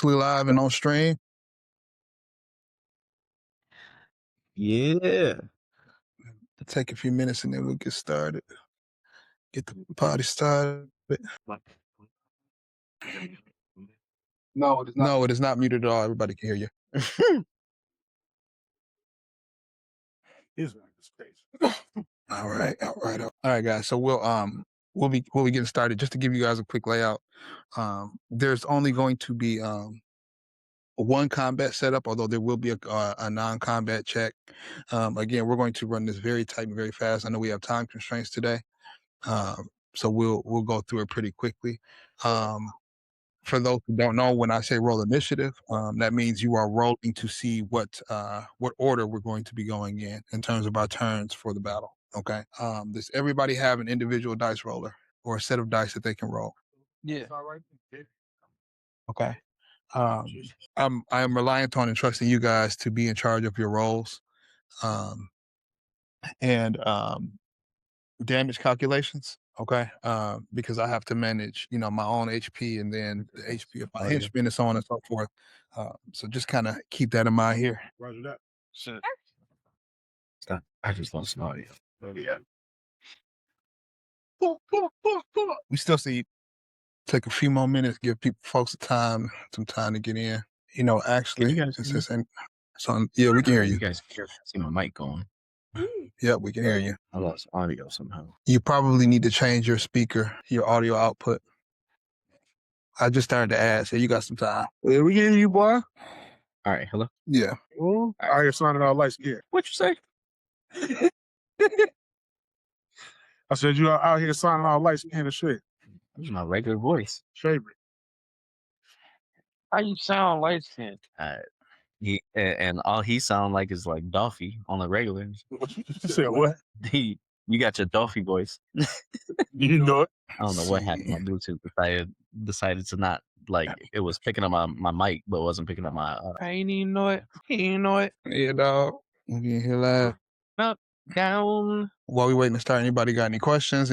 officially live and on stream? Yeah. It'll take a few minutes and then we'll get started. Get the party started. No, it is not muted at all. Everybody can hear you. All right, guys. So we'll be getting started. Just to give you guys a quick layout. There's only going to be one combat setup, although there will be a non-combat check. Again, we're going to run this very tight and very fast. I know we have time constraints today, so we'll go through it pretty quickly. For those who don't know, when I say roll initiative, that means you are rolling to see what order we're going to be going in terms of our turns for the battle. Okay. Does everybody have an individual dice roller or a set of dice that they can roll? Yeah. Okay. I am reliant on and trusting you guys to be in charge of your rolls, and damage calculations. Okay. Because I have to manage, my own HP and then the HP of my henchmen and so on and so forth. So just kind of keep that in mind here. Roger that. Sure. I just lost some audio. Yeah. We still see. Take a few more minutes, give folks some time to get in. Actually, Can you guys since hear me? it's yeah, we can hear you. You guys can see my mic going. Yep, we can hear you. I lost audio somehow. You probably need to change your speaker, your audio output. I just started to ask. So you got some time. Yeah, we hear you, boy. All right, hello. Yeah. Ooh, I hear signing our lights here. What you say? I said you out here signing our lights in the shit. This is my regular voice. Favorite. How you sound light skinned? And all he sound like is like Duffy on the regular. You said what? You got your Duffy voice. You know it. I don't know what happened. My Bluetooth decided to not it was picking up my mic, but wasn't picking up my. I ain't even know it. He ain't know it. Yeah, dog. We can hear live. Up, down. While we waiting to start, anybody got any questions?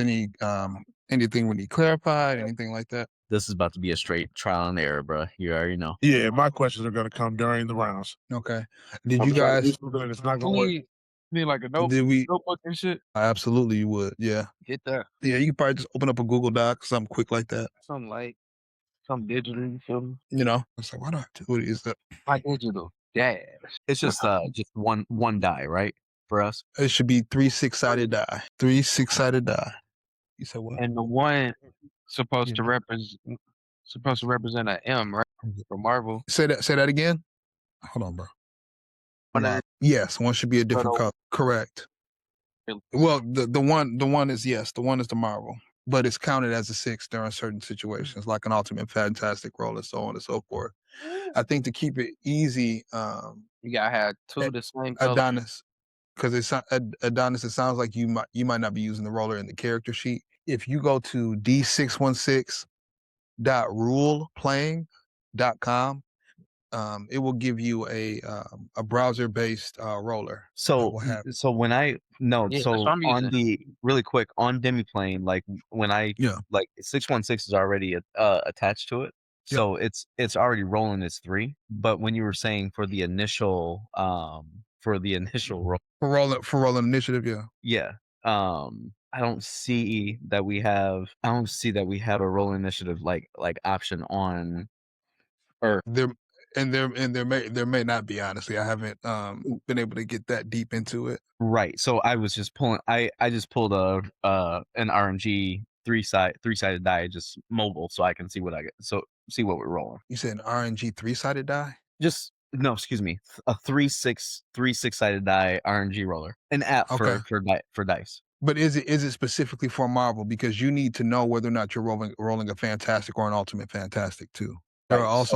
Anything we need clarified? Anything like that? This is about to be a straight trial and error, bro. You already know. Yeah, my questions are gonna come during the rounds. Okay. Did you guys? It's not gonna work. Need like a notebook, Did we? notebook and shit. Absolutely, you would. Yeah. Get that. Yeah, you can probably just open up a Google Doc, something quick like that. Some digital, you feel me? It's like, why do I have to? What is that? My digital dash. It's just one die, right? For us. It should be 3 6-sided die. 3 6-sided die. You said what? And the one supposed to represent an M, right? For Marvel. Say that again. Hold on, bro. Yes, one should be a different color. Correct. Well, the one is the Marvel, but it's counted as a 6 during certain situations, like an Ultimate Fantastic roll and so on and so forth. I think to keep it easy, you gotta have two the same color. Adonis, because it's Adonis. It sounds like you might not be using the roller in the character sheet. If you go to d616.ruleplaying.com, it will give you a browser-based roller. So when on the really quick on Demiplane, like when I 616 is already attached to it, so it's already rolling as 3. But when you were saying for the initial roll for rolling initiative, I don't see that we have a roll initiative like option on, or there may not be. Honestly, I haven't been able to get that deep into it. Right. So I was just pulling. I just pulled an RNG 3-sided die, just mobile, so I can see what I get. So see what we're rolling. You said an RNG 3-sided die? No, excuse me, a 3-6-sided die RNG roller, an app for dice. But is it specifically for Marvel? Because you need to know whether or not you're rolling a Fantastic or an Ultimate Fantastic too. There are also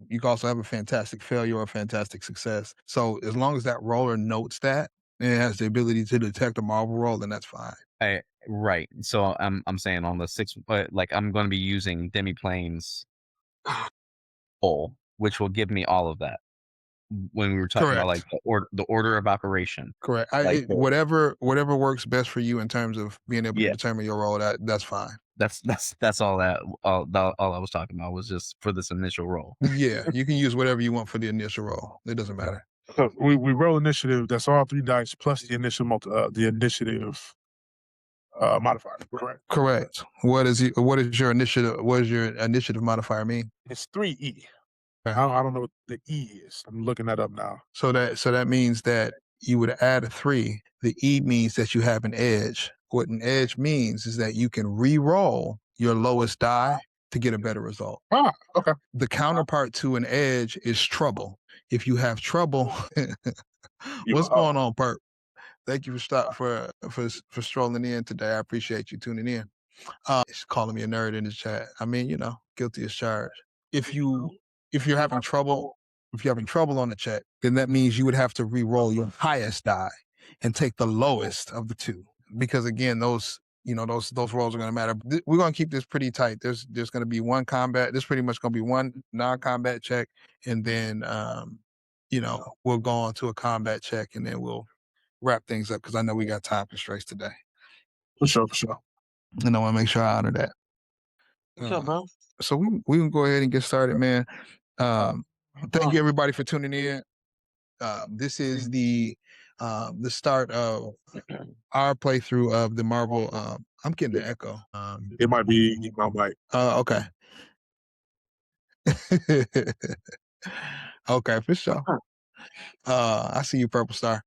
you can also have a Fantastic Failure or a Fantastic Success. So as long as that roller notes that and it has the ability to detect a Marvel roll, then that's fine. Right. So I'm saying on the 6, I'm going to be using Demiplane's poll, which will give me all of that. When we were talking about the order of operation. Correct. Whatever works best for you in terms of being able to determine your role, that's fine. That's all all I was talking about was just for this initial roll. Yeah, you can use whatever you want for the initial roll. It doesn't matter. So we roll initiative. That's all 3 dice plus the initiative modifier. Correct. Correct. What is your initiative? What does your initiative modifier mean? It's 3E. I don't know what the E is. I'm looking that up now. So that means that you would add a 3. The E means that you have an edge. What an edge means is that you can re-roll your lowest die to get a better result. Ah, okay. The counterpart to an edge is trouble. If you have trouble, what's going on, Perp? Thank you for strolling in today. I appreciate you tuning in. He's calling me a nerd in the chat. I mean, guilty as charged. If you're having trouble on the check, then that means you would have to re-roll your highest die and take the lowest of the 2. Because again, those rolls are going to matter. We're going to keep this pretty tight. There's going to be one combat. There's pretty much going to be one non-combat check, and then we'll go on to a combat check, and then we'll wrap things up because I know we got time constraints today. For sure. And I want to make sure I honor that. What's up, bro? So we can go ahead and get started, man. Thank you everybody for tuning in. This is the start of our playthrough of the Marvel. I'm getting the echo. It might be my mic. Okay. Okay, for sure. I see you, Purple Star.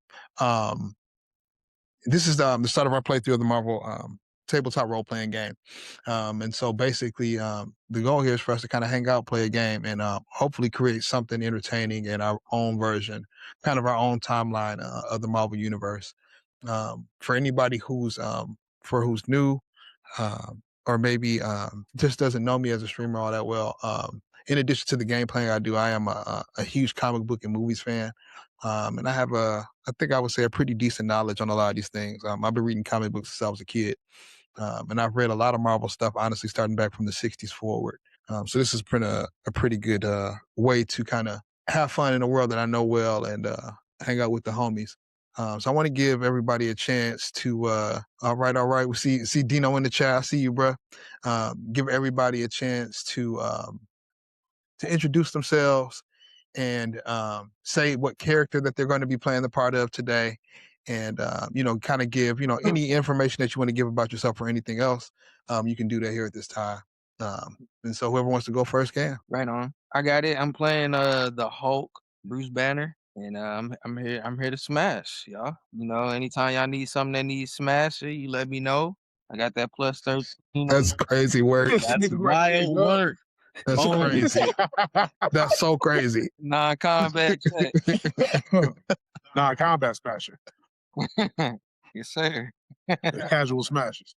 This is the start of our playthrough of the Marvel tabletop role-playing game. And so basically, the goal here is for us to kind of hang out, play a game, and hopefully create something entertaining in our own version, kind of our own timeline of the Marvel Universe. For anybody who's new, or maybe just doesn't know me as a streamer all that well, in addition to the gameplay I do, I am a huge comic book and movies fan. And I have I think I would say a pretty decent knowledge on a lot of these things. I've been reading comic books since I was a kid. And I've read a lot of Marvel stuff, honestly, starting back from the 60s forward. So this has been a pretty good way to kind of have fun in a world that I know well and hang out with the homies. So I want to give everybody a chance to, all right. We see Dino in the chat. I see you, bro. Give everybody a chance to introduce themselves and say what character that they're going to be playing the part of today. And, kind of give, any information that you want to give about yourself or anything else, you can do that here at this time. And so whoever wants to go first can. Right on. I got it. I'm playing the Hulk, Bruce Banner, and I'm here to smash, y'all. Anytime y'all need something that needs smashing, you let me know. I got that plus 13. That's crazy work. That's wild work. That's crazy. That's so crazy. Non-combat check. Non-combat smasher. Yes, sir. Casual smashes.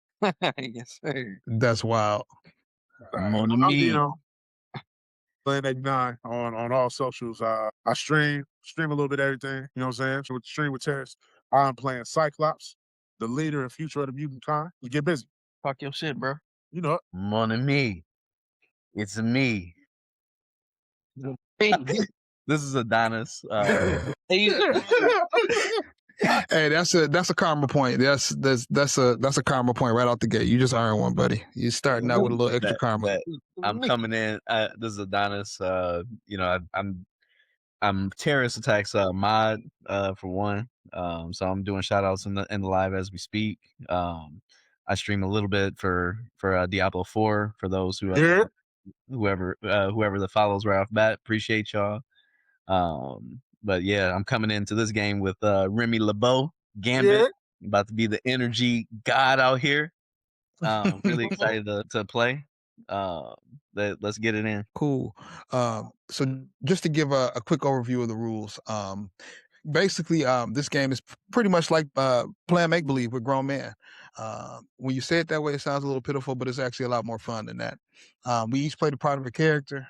Yes, sir. That's wild. I'm Dino. Playing 89 on all socials. I stream a little bit of everything. You know what I'm saying? So with stream with Terrace, I'm playing Cyclops, the leader and future of the mutant kind. Let's get busy. Talk your shit, bro. You know it. Mon ami. It's me. This is Adonis. Hey, that's a karma point. That's a karma point right out the gate. You just earned one, buddy. You're starting out with a little extra karma. I'm coming in. This is Adonis. I'm TerraceAttacks mod for one. So I'm doing shout outs in the live as we speak. I stream a little bit for Diablo 4 for those who whoever that follows right off bat. Appreciate y'all. But yeah, I'm coming into this game with Remy LeBeau, Gambit, about to be the energy god out here. Really excited to play. Let's get it in. Cool. So just to give a quick overview of the rules, basically, this game is pretty much like playing make-believe with grown men. When you say it that way, it sounds a little pitiful, but it's actually a lot more fun than that. We each play the part of a character.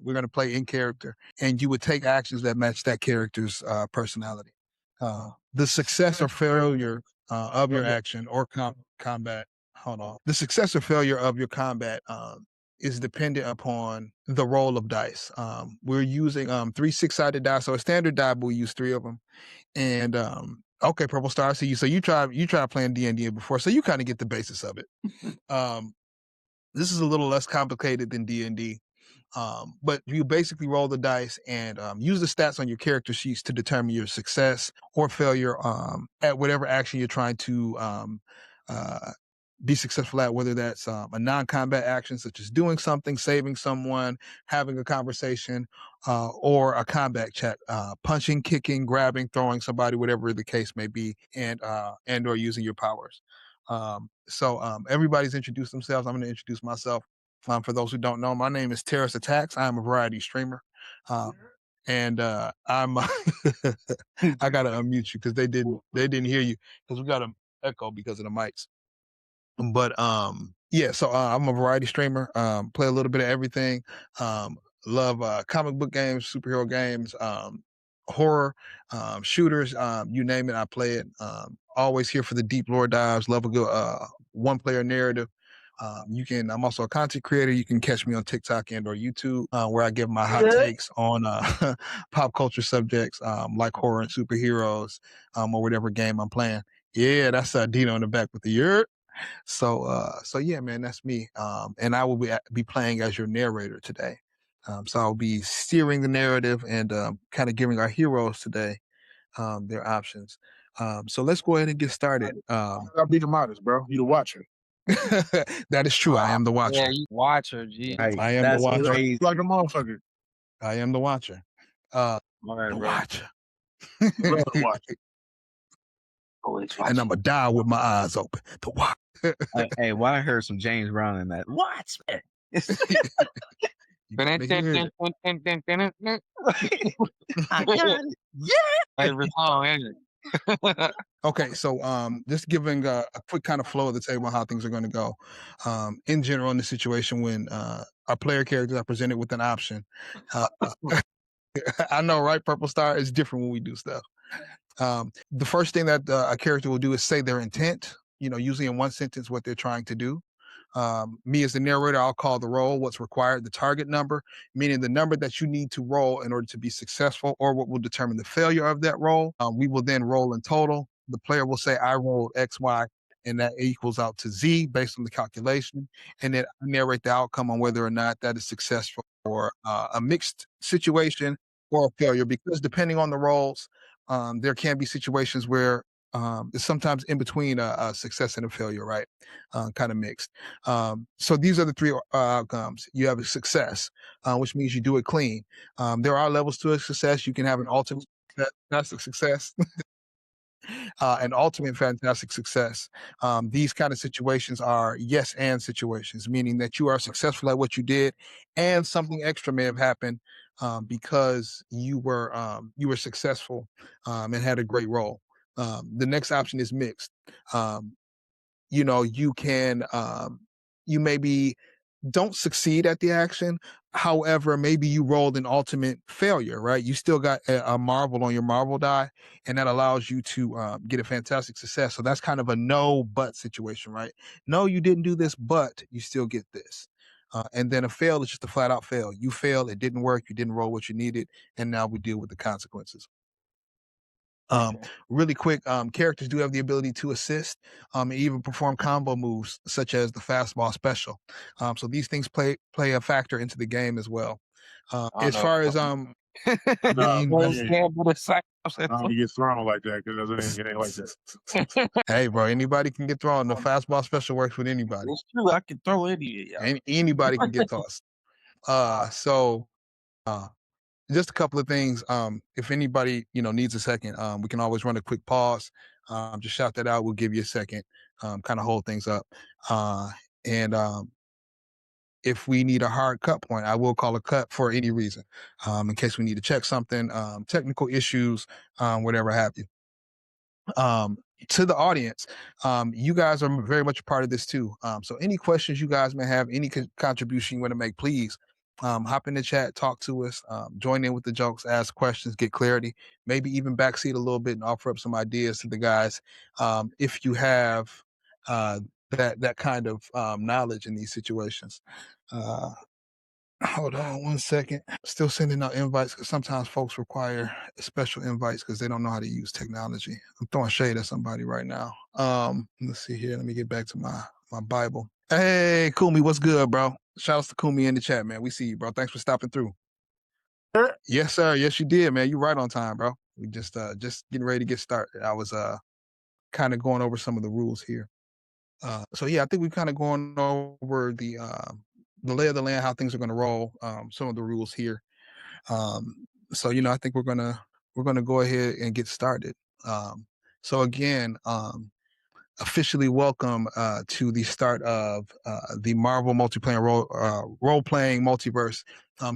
We're going to play in character, and you would take actions that match that character's personality. The success or failure of your action or combat, the success or failure of your combat is dependent upon the roll of dice. We're using 3 6-sided dice, so a standard die, but we use 3 of them. And okay, Purple Star, I see you. So you tried playing D&D before, so you kind of get the basis of it. This is a little less complicated than D&D. But you basically roll the dice and use the stats on your character sheets to determine your success or failure at whatever action you're trying to be successful at, whether that's a non-combat action such as doing something, saving someone, having a conversation, or a combat check, punching, kicking, grabbing, throwing somebody, whatever the case may be, and or using your powers. So everybody's introduced themselves. I'm going to introduce myself. For those who don't know, my name is TerraceAttacks. I am a variety streamer. And I'm I gotta unmute you because they didn't hear you because we got an echo because of the mics. But yeah, so I'm a variety streamer. Play a little bit of everything. Love comic book games, superhero games, horror, shooters, you name it, I play it. Always here for the deep lore dives. Love a good one-player narrative. I'm also a content creator. You can catch me on TikTok and or YouTube, where I give my hot takes on pop culture subjects, like horror and superheroes, or whatever game I'm playing. Yeah, that's Dino in the back with the yurt. So yeah, man, that's me. And I will be playing as your narrator today. So I'll be steering the narrative and kind of giving our heroes today their options. So let's go ahead and get started. I'll be the modest, bro. You the watcher. That is true. I am the watcher. Yeah, you watcher, G. Right. I am That's the watcher. crazy. Like a motherfucker. I am the watcher. All right, The bro. watcher. Love the watcher. And I'm going to die with my eyes open. The watcher. Hey, why I heard some James Brown in that? What? You gotta hear it. I got it. Yeah. Favorite song, ain't it? Okay, so just giving a quick kind of flow of the table on how things are going to go. In general, in the situation when our player characters are presented with an option, I know, right? Purple Star is different when we do stuff. The first thing that a character will do is say their intent. Usually in one sentence, what they're trying to do. Me as the narrator, I'll call the roll what's required, the target number, meaning the number that you need to roll in order to be successful, or what will determine the failure of that roll. We will then roll in total. The player will say, I rolled X, Y, and that equals out to Z based on the calculation. And then I narrate the outcome on whether or not that is successful or a mixed situation or a failure, because depending on the rolls, there can be situations where it's sometimes in between a success and a failure, right? Kind of mixed. So these are the three outcomes. You have a success, which means you do it clean. There are levels to a success. You can have an ultimate fantastic success, an ultimate fantastic success. These kind of situations are yes and situations, meaning that you are successful at what you did, and something extra may have happened because you were successful and had a great role. The next option is mixed. You can you maybe don't succeed at the action. However, maybe you rolled an ultimate failure, right? You still got a marble on your marble die, and that allows you to get a fantastic success. So that's kind of a no but situation, right? No, you didn't do this, but you still get this. And then a fail is just a flat out fail. You failed, it didn't work, you didn't roll what you needed, and now we deal with the consequences. Really quick, characters do have the ability to assist and even perform combo moves such as the fastball special. So these things play a factor into the game as well. As far as No, I don't get thrown like that because it ain't like that. Hey, bro, anybody can get thrown. The fastball special works with anybody. It's true. I can throw any. Anybody can get tossed. Just a couple of things. If anybody needs a second, we can always run a quick pause. Just shout that out. We'll give you a second. Kind of hold things up. And if we need a hard cut point, I will call a cut for any reason, in case we need to check something, technical issues, whatever have you. To the audience, you guys are very much a part of this too. So any questions you guys may have, any contribution you want to make, please hop in the chat, talk to us, join in with the jokes, ask questions, get clarity, maybe even backseat a little bit and offer up some ideas to the guys if you have that kind of knowledge in these situations. Hold on one second. Still sending out invites because sometimes folks require special invites because they don't know how to use technology. I'm throwing shade at somebody right now. Let's see here. Let me get back to my Bible. Hey, Kumi, what's good, bro? Shout out to Kumi in the chat, man. We see you, bro. Thanks for stopping through. Yes, sir. Yes, you did, man. You right on time, bro. We just getting ready to get started. I was kind of going over some of the rules here. So yeah, I think we're kind of going over the lay of the land, how things are going to roll, some of the rules here. So I think we're gonna go ahead and get started. So again, officially welcome to the start of the Marvel multiplayer role playing multiverse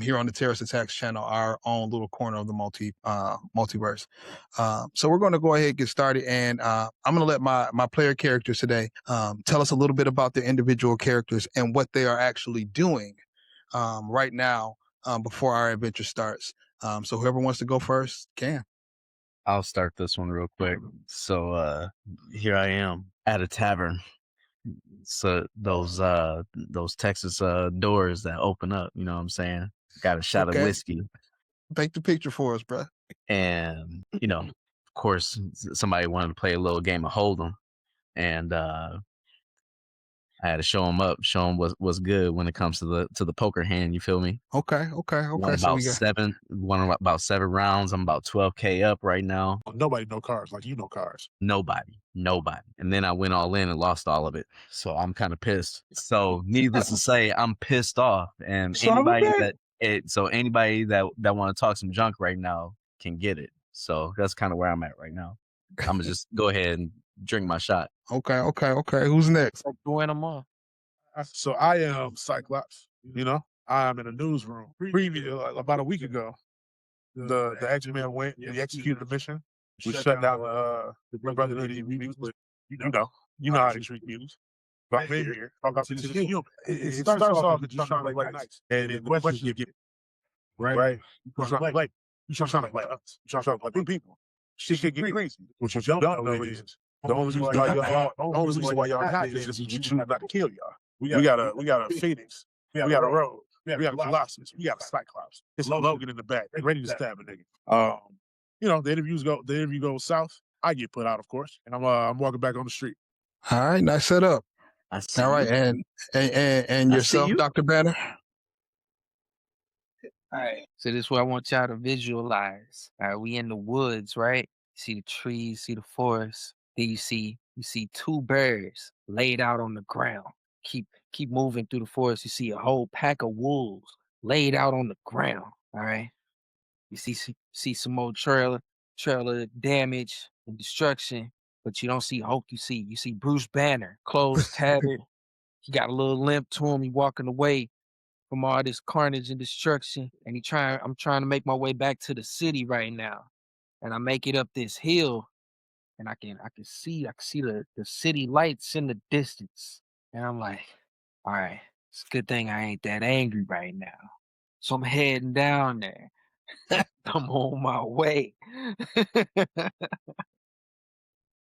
here on the TerraceAttacks channel, our own little corner of the multiverse. So we're going to go ahead and get started, and I'm going to let my player characters today tell us a little bit about their individual characters and what they are actually doing right now before our adventure starts. So whoever wants to go first can. I'll start this one real quick. So here I am at a tavern. So those Texas doors that open up, you know what I'm saying? Got a shot of whiskey. Paint the picture for us, bro. And of course, somebody wanted to play a little game of Hold'em, and I had to show them what's good when it comes to the poker hand. You feel me? Okay. Won about 7 rounds. I'm about 12K up right now. Nobody know cards like you know cards. Nobody. And then I went all in and lost all of it. So I'm kind of pissed. So needless to say, I'm pissed off. And anybody that want to talk some junk right now can get it. So that's kind of where I'm at right now. I'm gonna just go ahead and drink my shot. Okay. Who's next? So I am Cyclops. I'm in a newsroom. About a week ago, the X-Men went and executed the mission. We shut down the Brotherhood reviews, but you know how they treat mutants. But I'm here. It starts off with you trying to play nice, and then the question you get, right? You trying to play us. You trying to play people. Shit can get crazy. What you don't know is the only reason why y'all got this is we choose not to kill y'all. We got a Phoenix. We got a Rogue. We got a Colossus. We got a Cyclops. It's Logan in the back, ready to stab a nigga. The interview goes south. I get put out, of course, and I'm walking back on the street. All right, nice setup. All right, and yourself, Dr. Banner. All right, so this is what I want y'all to visualize. All right, we in the woods, right? See the trees, see the forest. Then you see 2 bears laid out on the ground. Keep moving through the forest. You see a whole pack of wolves laid out on the ground. All right. You see some more trailer damage and destruction, but you don't see Hulk. You see Bruce Banner, clothes tattered. He got a little limp to him. He walking away from all this carnage and destruction. And I'm trying to make my way back to the city right now. And I make it up this hill, and I can see the city lights in the distance. And I'm like, all right, it's a good thing I ain't that angry right now. So I'm heading down there. I'm on my way.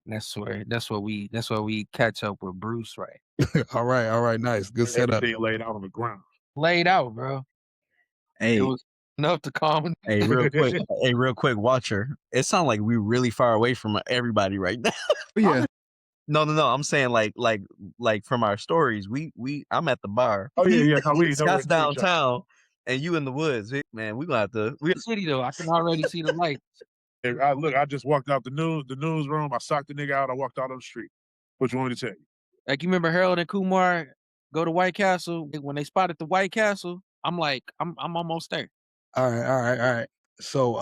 That's where we catch up with Bruce, right? All right, nice, good setup. Everything laid out on the ground. Laid out, bro. Hey, it was enough to calm. Hey, real quick, watcher. It sounds like we're really far away from everybody right now. Yeah. No. I'm saying like from our stories, I'm at the bar. Oh yeah. Scott's downtown, and you in the woods. Man, we're gonna have to. We're in the city though. I can already see the lights. I just walked out the newsroom. I socked the nigga out. I walked out on the street. What you want me to tell you? Like, you remember Harold and Kumar go to White Castle? When they spotted the White Castle, I'm like, I'm almost there. All right. So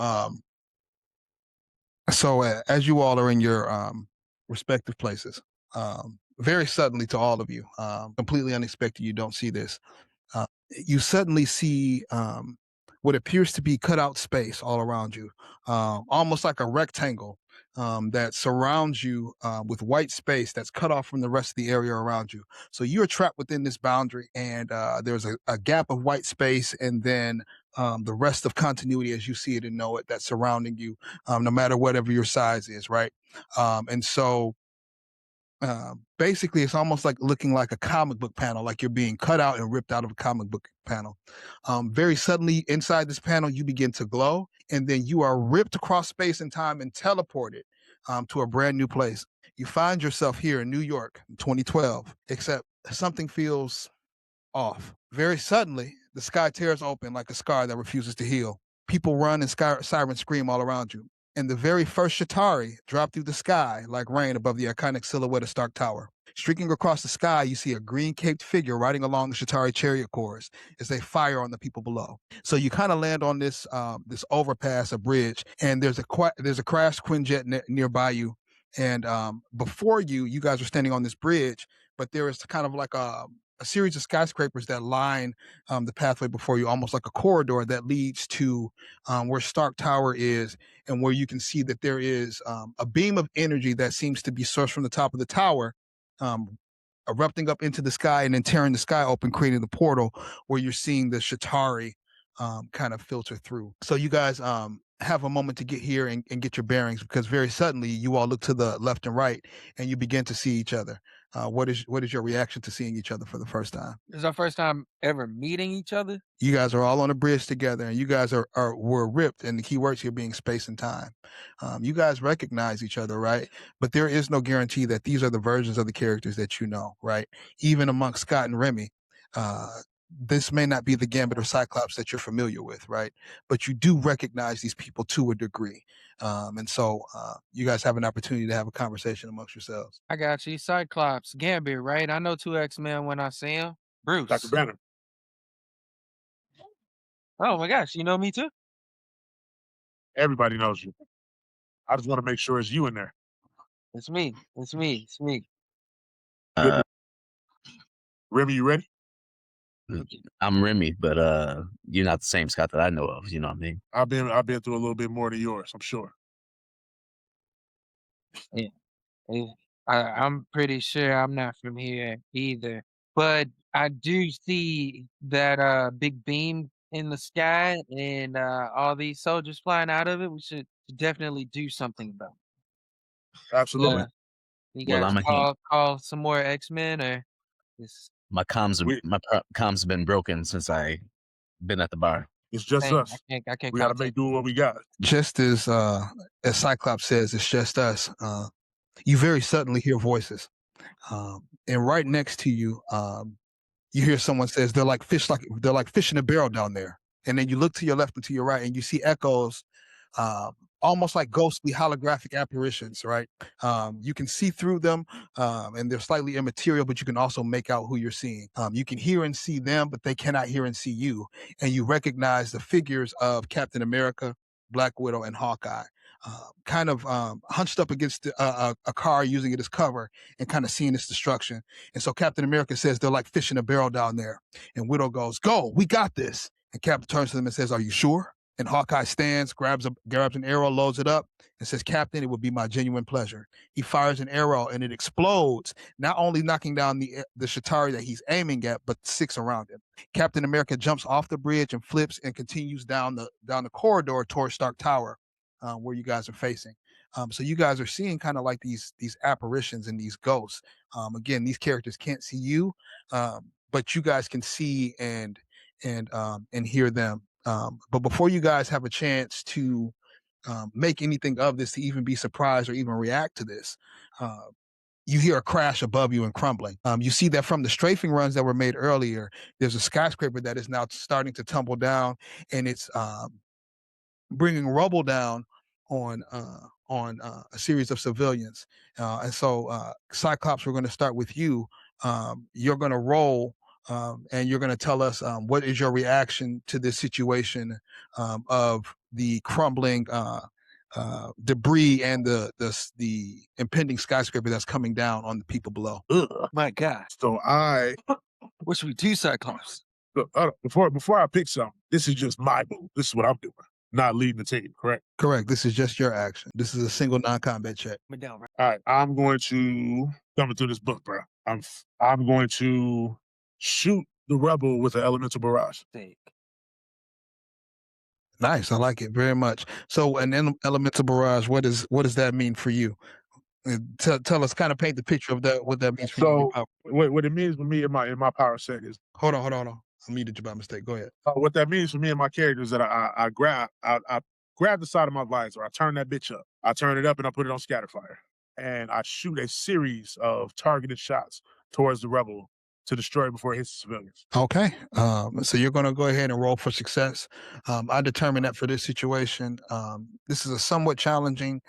as you all are in your respective places, very suddenly to all of you, completely unexpected, you don't see this. You suddenly see what appears to be cutout space all around you, almost like a rectangle that surrounds you with white space that's cut off from the rest of the area around you. So you're trapped within this boundary, and there's a gap of white space, and then the rest of continuity as you see it and know it that's surrounding you, no matter whatever your size is, right? And so basically it's almost like looking like a comic book panel, like you're being cut out and ripped out of a comic book panel. Very suddenly inside this panel, you begin to glow, and then you are ripped across space and time and teleported to a brand new place. You find yourself here in New York in 2012, except something feels off. Very suddenly, the sky tears open like a scar that refuses to heal. People run and sirens scream all around you. And the very first Shatari drop through the sky like rain above the iconic silhouette of Stark Tower. Streaking across the sky, you see a green-caped figure riding along the Shatari chariot cores as they fire on the people below. So you kind of land on this this overpass, a bridge, and there's a crashed Quinjet nearby you. And before you guys are standing on this bridge, but there is kind of like a series of skyscrapers that line the pathway before you, almost like a corridor that leads to where Stark Tower is, and where you can see that there is a beam of energy that seems to be sourced from the top of the tower, erupting up into the sky and then tearing the sky open, creating the portal where you're seeing the Shatari kind of filter through. So you guys have a moment to get here and get your bearings, because very suddenly you all look to the left and right and you begin to see each other. What is your reaction to seeing each other for the first time? This is our first time ever meeting each other. You guys are all on a bridge together, and you guys were ripped, and the key words here being space and time. You guys recognize each other, right? But there is no guarantee that these are the versions of the characters that you know, right? Even amongst Scott and Remy, this may not be the Gambit or Cyclops that you're familiar with, right? But you do recognize these people to a degree. And so you guys have an opportunity to have a conversation amongst yourselves. I got you. Cyclops, Gambit, right? I know 2 X-Men when I see him. Bruce. Dr. Banner. Oh my gosh, you know me too? Everybody knows you. I just want to make sure it's you in there. It's me. It's me. It's me. Remy, you ready? I'm Remy, but you're not the same Scott that I know of. You know what I mean? I've been through a little bit more than yours, I'm sure. Yeah. I'm pretty sure I'm not from here either. But I do see that big beam in the sky and all these soldiers flying out of it. We should definitely do something about it. Absolutely. You Well, guys I'm a hint. call some more X-Men, or just My comms have been broken since I been at the bar. It's just dang, us. I can't We got to contact make do with what we got. Just as Cyclops says, it's just us. You very suddenly hear voices, and right next to you, you hear someone says they're like fish in a barrel down there. And then you look to your left and to your right, and you see echoes, almost like ghostly holographic apparitions, right? You can see through them, and they're slightly immaterial, but you can also make out who you're seeing. You can hear and see them, but they cannot hear and see you. And you recognize the figures of Captain America, Black Widow, and Hawkeye. Kind of hunched up against a car, using it as cover and kind of seeing its destruction. And so Captain America says they're like fish in a barrel down there. And Widow goes, "Go, we got this." And Captain turns to them and says, "Are you sure?" And Hawkeye stands, grabs an arrow, loads it up, and says, "Captain, it would be my genuine pleasure." He fires an arrow and it explodes, not only knocking down the Shatari that he's aiming at, but 6 around him. Captain America jumps off the bridge and flips and continues down the corridor towards Stark Tower, where you guys are facing. So you guys are seeing kind of like these apparitions and these ghosts. Again, these characters can't see you, but you guys can see and hear them. But before you guys have a chance to make anything of this, to even be surprised or even react to this, you hear a crash above you and crumbling. You see that from the strafing runs that were made earlier, there's a skyscraper that is now starting to tumble down, and it's bringing rubble down on a series of civilians. And so, Cyclops, we're going to start with you. You're going to roll, and you're going to tell us what is your reaction to this situation of the crumbling debris and the impending skyscraper that's coming down on the people below. Ugh. My God. So What should we do, Cyclops? look, before I pick something, this is just my move. This is what I'm doing. Not leading the team, correct? Correct. This is just your action. This is a single non-combat check. All right, I'm going to coming through this book, bro. I'm going to shoot the rebel with an elemental barrage. Nice. I like it very much. So an elemental barrage, what does that mean for you? Tell us, kind of paint the picture of that, what that means for you. So what it means for me in my power set is, hold on. I muted you by mistake. Go ahead. What that means for me and my character is that I grab the side of my visor, I turn that bitch up. I turn it up and I put it on scatterfire. And I shoot a series of targeted shots towards the rebel to destroy before it hits the civilians. Okay. So you're going to go ahead and roll for success. I determined that for this situation, this is a somewhat challenging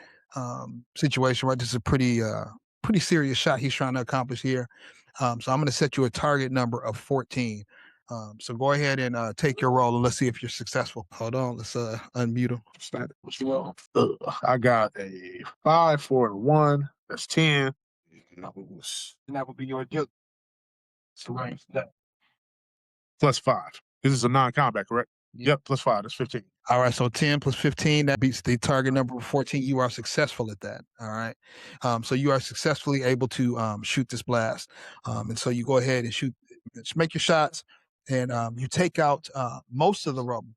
situation, right? This is a pretty serious shot he's trying to accomplish here. So I'm going to set you a target number of 14. So go ahead and take your roll and let's see if you're successful. Hold on. Let's unmute him. I got a 5, 4, and 1. That's 10. And that would be your guilt. So plus 5. This is a non-combat, correct? Yep, plus 5. That's 15. All right, so 10 plus 15, that beats the target number of 14. You are successful at that. All right. So you are successfully able to shoot this blast. And so you go ahead and shoot, just make your shots, and you take out most of the rubble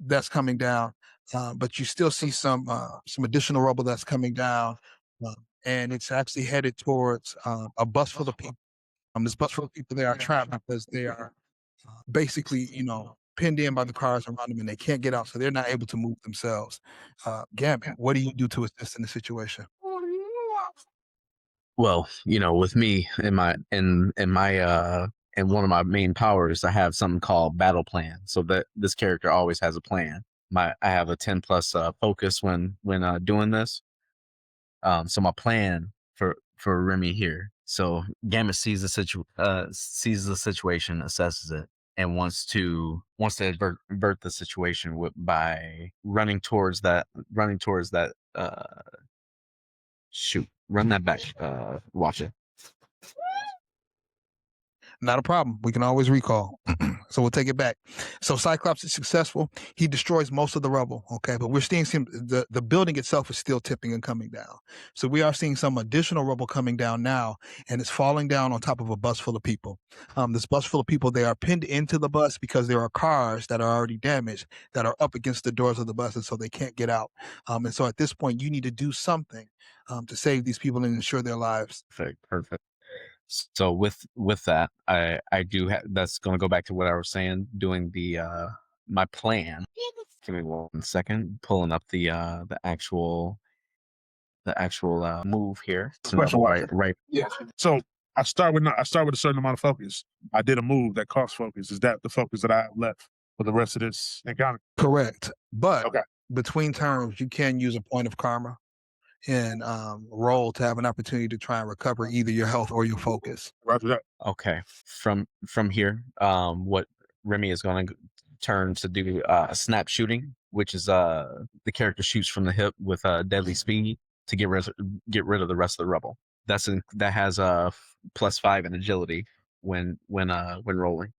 that's coming down. But you still see some additional rubble that's coming down. And it's actually headed towards a bus full of people. This bus full of people, they are trapped because they are basically, pinned in by the cars around them and they can't get out, so they're not able to move themselves. Gambit, what do you do to assist in the situation? Well, with me in one of my main powers, I have something called battle plan. So that this character always has a plan. I have a 10 plus focus when doing this. So my plan for Remy here. So Gambit sees the situation, assesses it, and wants to avert the situation by running towards that. Shoot, run that back. Watch it. Not a problem. We can always recall. So we'll take it back. So Cyclops is successful. He destroys most of the rubble. Okay. But we're seeing the building itself is still tipping and coming down. So we are seeing some additional rubble coming down now, and it's falling down on top of a bus full of people. This bus full of people, they are pinned into the bus because there are cars that are already damaged that are up against the doors of the bus, and so they can't get out. And so at this point, you need to do something to save these people and ensure their lives. Perfect. So with that, I do have, that's going to go back to what I was saying, doing the my plan. Give me 1 second, pulling up the actual move here. Right. Yeah. So I start with a certain amount of focus. I did a move that costs focus. Is that the focus that I have left for the rest of this encounter? Correct. But okay, between turns, you can use a point of karma and roll to have an opportunity to try and recover either your health or your focus. Roger that. Okay. From here, what Remy is going to turn to do snap shooting, which is the character shoots from the hip with deadly speed to get rid of the rest of the rubble. That has a +5 in agility when rolling.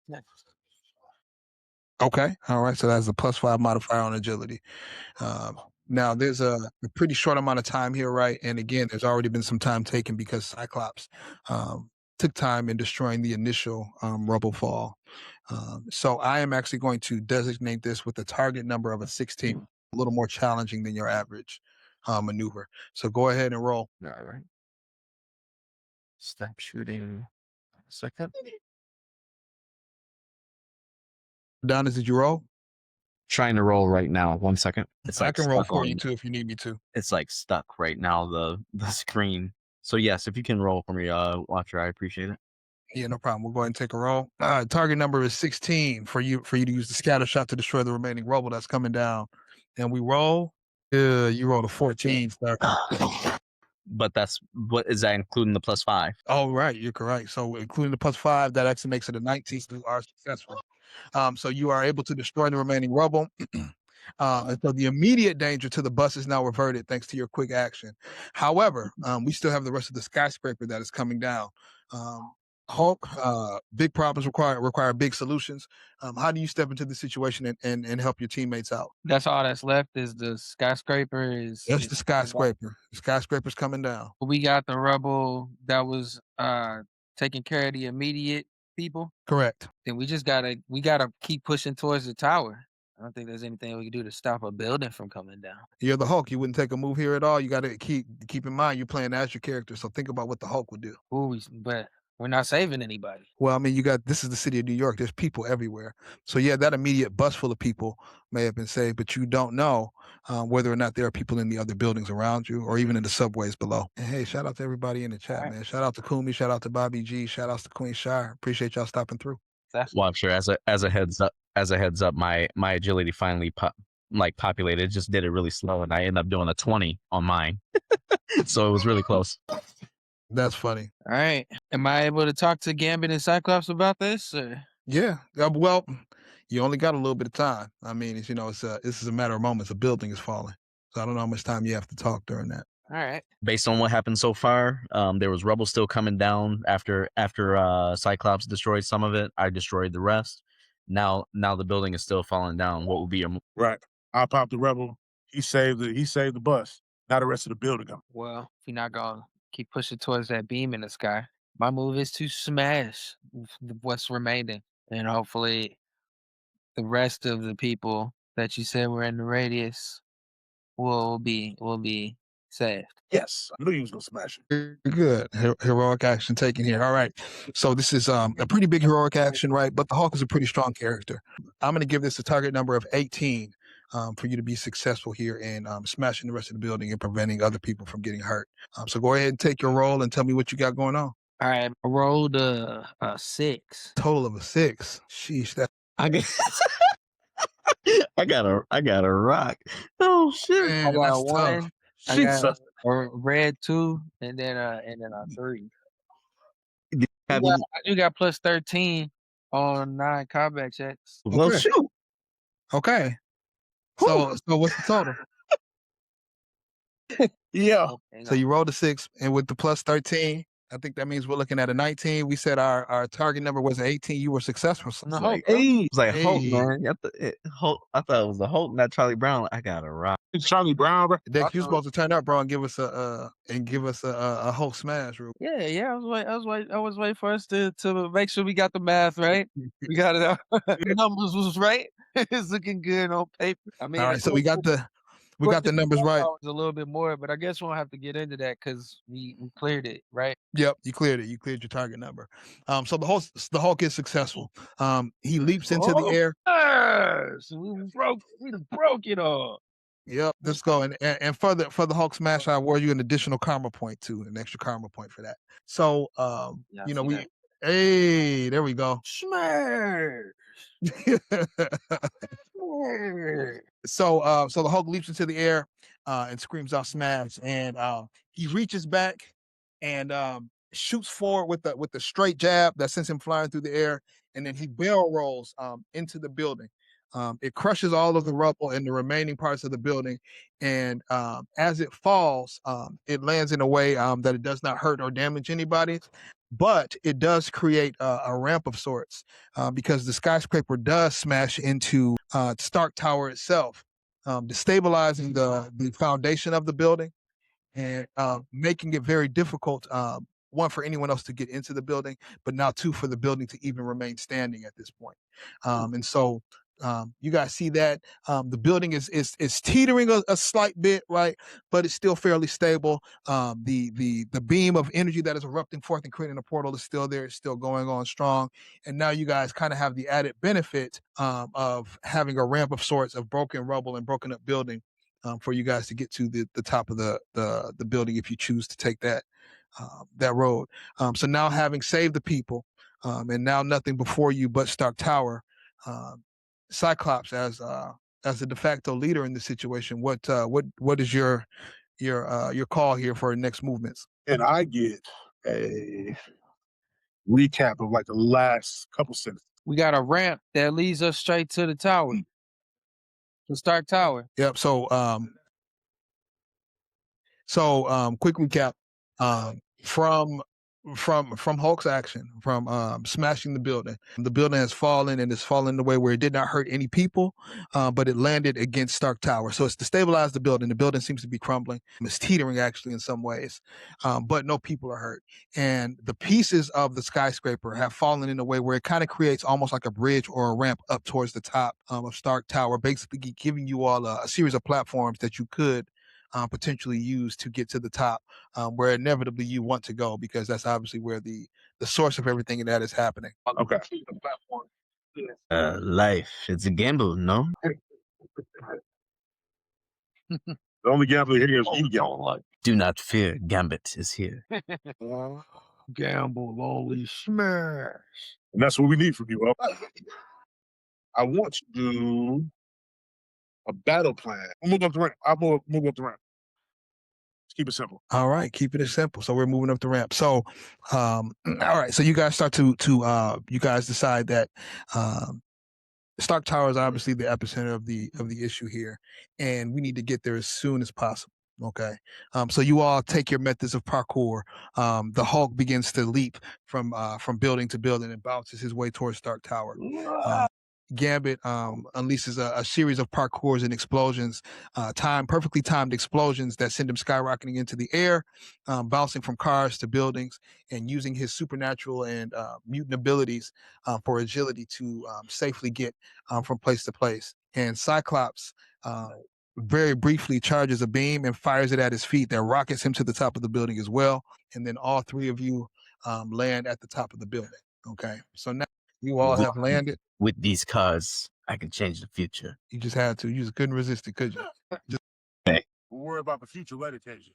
Okay. All right. So that's a +5 modifier on agility. Now, there's a pretty short amount of time here, right? And again, there's already been some time taken because Cyclops took time in destroying the initial rubble fall. So I am actually going to designate this with a target number of a 16, a little more challenging than your average maneuver. So go ahead and roll. All right. Snap shooting. Second. Adonis, did you roll? Trying to roll right now. 1 second. I can roll for you too if you need me to. It's like stuck right now, the screen. So yes, if you can roll for me, Watcher, I appreciate it. Yeah, no problem. We'll go ahead and take a roll. Target number is 16 for you to use the scatter shot to destroy the remaining rubble that's coming down. And we roll. You rolled a 14, sir. But what is that including the +5? Oh, right. You're correct. So including the +5, that actually makes it a 19. So you are successful. So you are able to destroy the remaining rubble. And so the immediate danger to the bus is now reverted thanks to your quick action. However, we still have the rest of the skyscraper that is coming down. Hulk, big problems require big solutions. How do you step into the situation and help your teammates out? That's all that's left is the skyscraper. That's the skyscraper. The skyscraper's coming down. We got the rubble that was taking care of the immediate people. Correct. Then we gotta keep pushing towards the tower. I don't think there's anything we can do to stop a building from coming down. You're the Hulk. You wouldn't take a move here at all. You got to keep in mind you're playing as your character. So think about what the Hulk would do. Ooh, but we're not saving anybody. Well, I mean, this is the city of New York. There's people everywhere. So yeah, that immediate bus full of people may have been saved, but you don't know whether or not there are people in the other buildings around you or even in the subways below. And hey, shout out to everybody in the chat, man. Shout out to Kumi, shout out to Bobby G, shout out to Queen Shire. Appreciate y'all stopping through. Well, I'm sure as a heads up, my agility finally populated. It just did it really slow, and I ended up doing a 20 on mine. So it was really close. That's funny. All right. Am I able to talk to Gambit and Cyclops about this? Or? Yeah. Well, you only got a little bit of time. I mean, this is a matter of moments. A building is falling. So I don't know how much time you have to talk during that. All right. Based on what happened so far, there was rubble still coming down after Cyclops destroyed some of it. I destroyed the rest. Now the building is still falling down. What would be your move? Right. I popped the rebel. He saved the bus. Now the rest of the building. Well, if you're not gonna keep pushing towards that beam in the sky, my move is to smash what's remaining, and hopefully the rest of the people that you said were in the radius will be saved. Yes, I knew you was gonna smash it. Good. Heroic action taken here. All right. So this is a pretty big heroic action, right? But the Hulk is a pretty strong character. I'm going to give this a target number of 18 for you to be successful here in smashing the rest of the building and preventing other people from getting hurt. So go ahead and take your roll and tell me what you got going on. All right. I rolled a 6. Total of a 6. Sheesh. I got a rock. Oh shit! Man, I got a that's 1. tough. I got a red 2, and then a 3. I do got plus 13 on 9 combat checks. Well, Okay. shoot. Okay. So what's the total? Yeah. So you rolled a 6, and with the plus 13, I think that means we're looking at a 19. We said our target number was 18. You were successful. No, Hulk, Hulk, man. I thought it was the Hulk, not Charlie Brown. I got a rock. It's Charlie Brown, bro. Dex, you're supposed to turn up, bro, and give us a Hulk smash, bro. Yeah. I was waiting for us to make sure we got the math right. We got it. The numbers was right. It's looking good on paper. I mean, all right. So we got the numbers right. A little bit more, but I guess we won't have to get into that because we cleared it, right? Yep, you cleared it. You cleared your target number. So the Hulk is successful. He leaps into the air. Yes! We broke it all. Yep, let's go. And for the Hulk smash, I award you an additional karma point too, an extra karma point for that. So hey, there we go. Smash. So the Hulk leaps into the air and screams out smash, and he reaches back and shoots forward with the straight jab that sends him flying through the air, and then he barrel rolls into the building. It crushes all of the rubble in the remaining parts of the building, and as it falls, it lands in a way that it does not hurt or damage anybody, but it does create a ramp of sorts because the skyscraper does smash into Stark Tower itself, destabilizing the foundation of the building and making it very difficult, one, for anyone else to get into the building, but now two, for the building to even remain standing at this point. And so you guys see that the building is teetering a slight bit, right? But it's still fairly stable. The beam of energy that is erupting forth and creating a portal is still there. It's still going on strong. And now you guys kind of have the added benefit of having a ramp of sorts of broken rubble and broken up building for you guys to get to the top of the building if you choose to take that road. So now, having saved the people, and now nothing before you but Stark Tower, Cyclops, as the de facto leader in the situation, what is your call here for next movements? And I get a recap of like the last couple sentences. We got a ramp that leads us straight to the tower, the Stark Tower. Yep. So quick recap from Hulk's action, from smashing the building. The building has fallen, and it's fallen in a way where it did not hurt any people, but it landed against Stark Tower. So it's destabilized the building. The building seems to be crumbling. It's teetering, actually, in some ways, but no people are hurt. And the pieces of the skyscraper have fallen in a way where it kind of creates almost like a bridge or a ramp up towards the top of Stark Tower, basically giving you all a series of platforms that you could potentially use to get to the top, where inevitably you want to go, because that's obviously where the the source of everything that is happening. Okay. Life, it's a gamble, no? The only gambler here is you. Do not fear, Gambit is here. Gamble, only smash. And that's what we need from you, bro. I want to do a battle plan. We'll move up the ramp. I'll move up the ramp. Let's keep it simple. All right, keeping it simple. So we're moving up the ramp. So, all right. So you guys start to you guys decide that Stark Tower is obviously the epicenter of the issue here, and we need to get there as soon as possible. Okay. So you all take your methods of parkour. The Hulk begins to leap from building to building and bounces his way towards Stark Tower. Gambit unleashes a series of parkours and explosions, perfectly timed explosions that send him skyrocketing into the air, bouncing from cars to buildings, and using his supernatural and mutant abilities for agility to safely get from place to place. And Cyclops very briefly charges a beam and fires it at his feet that rockets him to the top of the building as well. And then all three of you land at the top of the building. Okay, so now you all have landed. With these cars, I can change the future. You just had to. You just couldn't resist it, could you? We'll worry about the future later, Casey.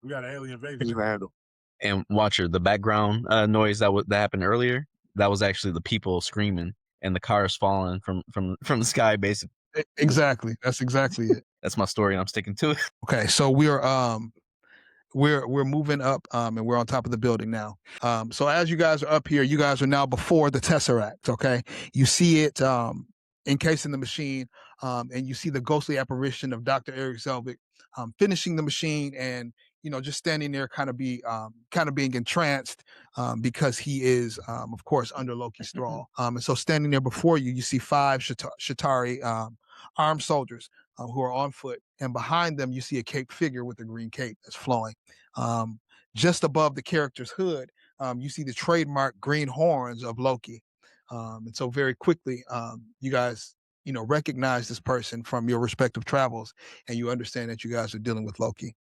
We got an alien invasion to handle. And Watcher, the background noise that happened earlier, that was actually the people screaming and the cars falling from the sky, basically. Exactly. That's exactly it. That's my story, and I'm sticking to it. Okay, so we're moving up and we're on top of the building now. So as you guys are up here, you guys are now before the Tesseract. Okay, you see it encased in the machine, and you see the ghostly apparition of Dr. Eric Selvig finishing the machine, and just standing there, kind of being entranced because he is, of course, under Loki's thrall. And so standing there before you, you see 5 Shatari armed soldiers who are on foot, and behind them you see a caped figure with a green cape that's flowing. Just above the character's hood, you see the trademark green horns of Loki. And so very quickly, you guys, recognize this person from your respective travels, and you understand that you guys are dealing with Loki.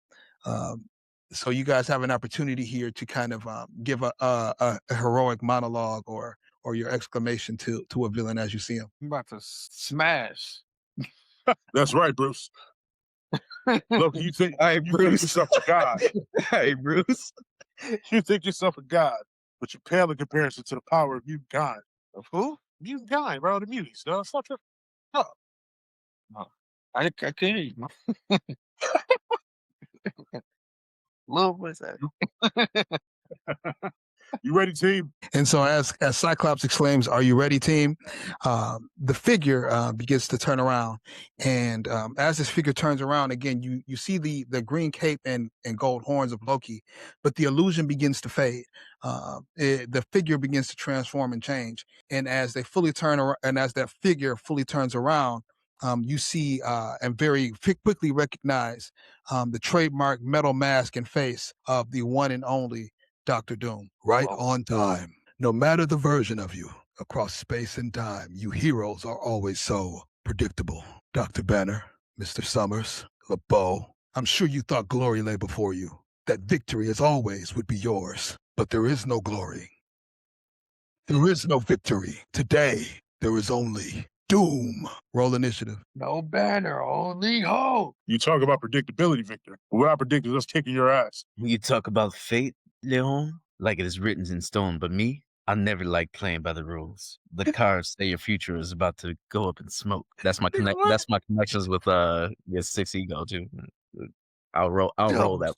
So you guys have an opportunity here to kind of give a heroic monologue or your exclamation to a villain as you see him. I'm about to smash. That's right, Bruce. Look, you think yourself a god. Hey, Bruce. You think yourself a god, but you pale in comparison to the power of mutant kind. Of who? Mutant kind, bro. The mutants. No, it's not your. No. No. I can't hear you. Little voice. You ready, team? And so as Cyclops exclaims, "Are you ready, team?" The figure begins to turn around. And as this figure turns around, again, you see the green cape and gold horns of Loki, but the illusion begins to fade. The figure begins to transform and change. And as they fully turn around, and as that figure fully turns around, you see and very quickly recognize the trademark metal mask and face of the one and only Dr. Doom. Right on time. No matter the version of you, across space and time, you heroes are always so predictable. Dr. Banner, Mr. Summers, LeBeau, I'm sure you thought glory lay before you, that victory as always would be yours. But there is no glory. There is no victory. Today, there is only doom. Roll initiative. No Banner, only Hulk. You talk about predictability, Victor. What I predict is us kicking your ass. You talk about fate, Leon, like it is written in stone, but me, I never like playing by the rules. The cards say your future is about to go up in smoke. That's my That's my connections with your 6 ego too. I'll roll that.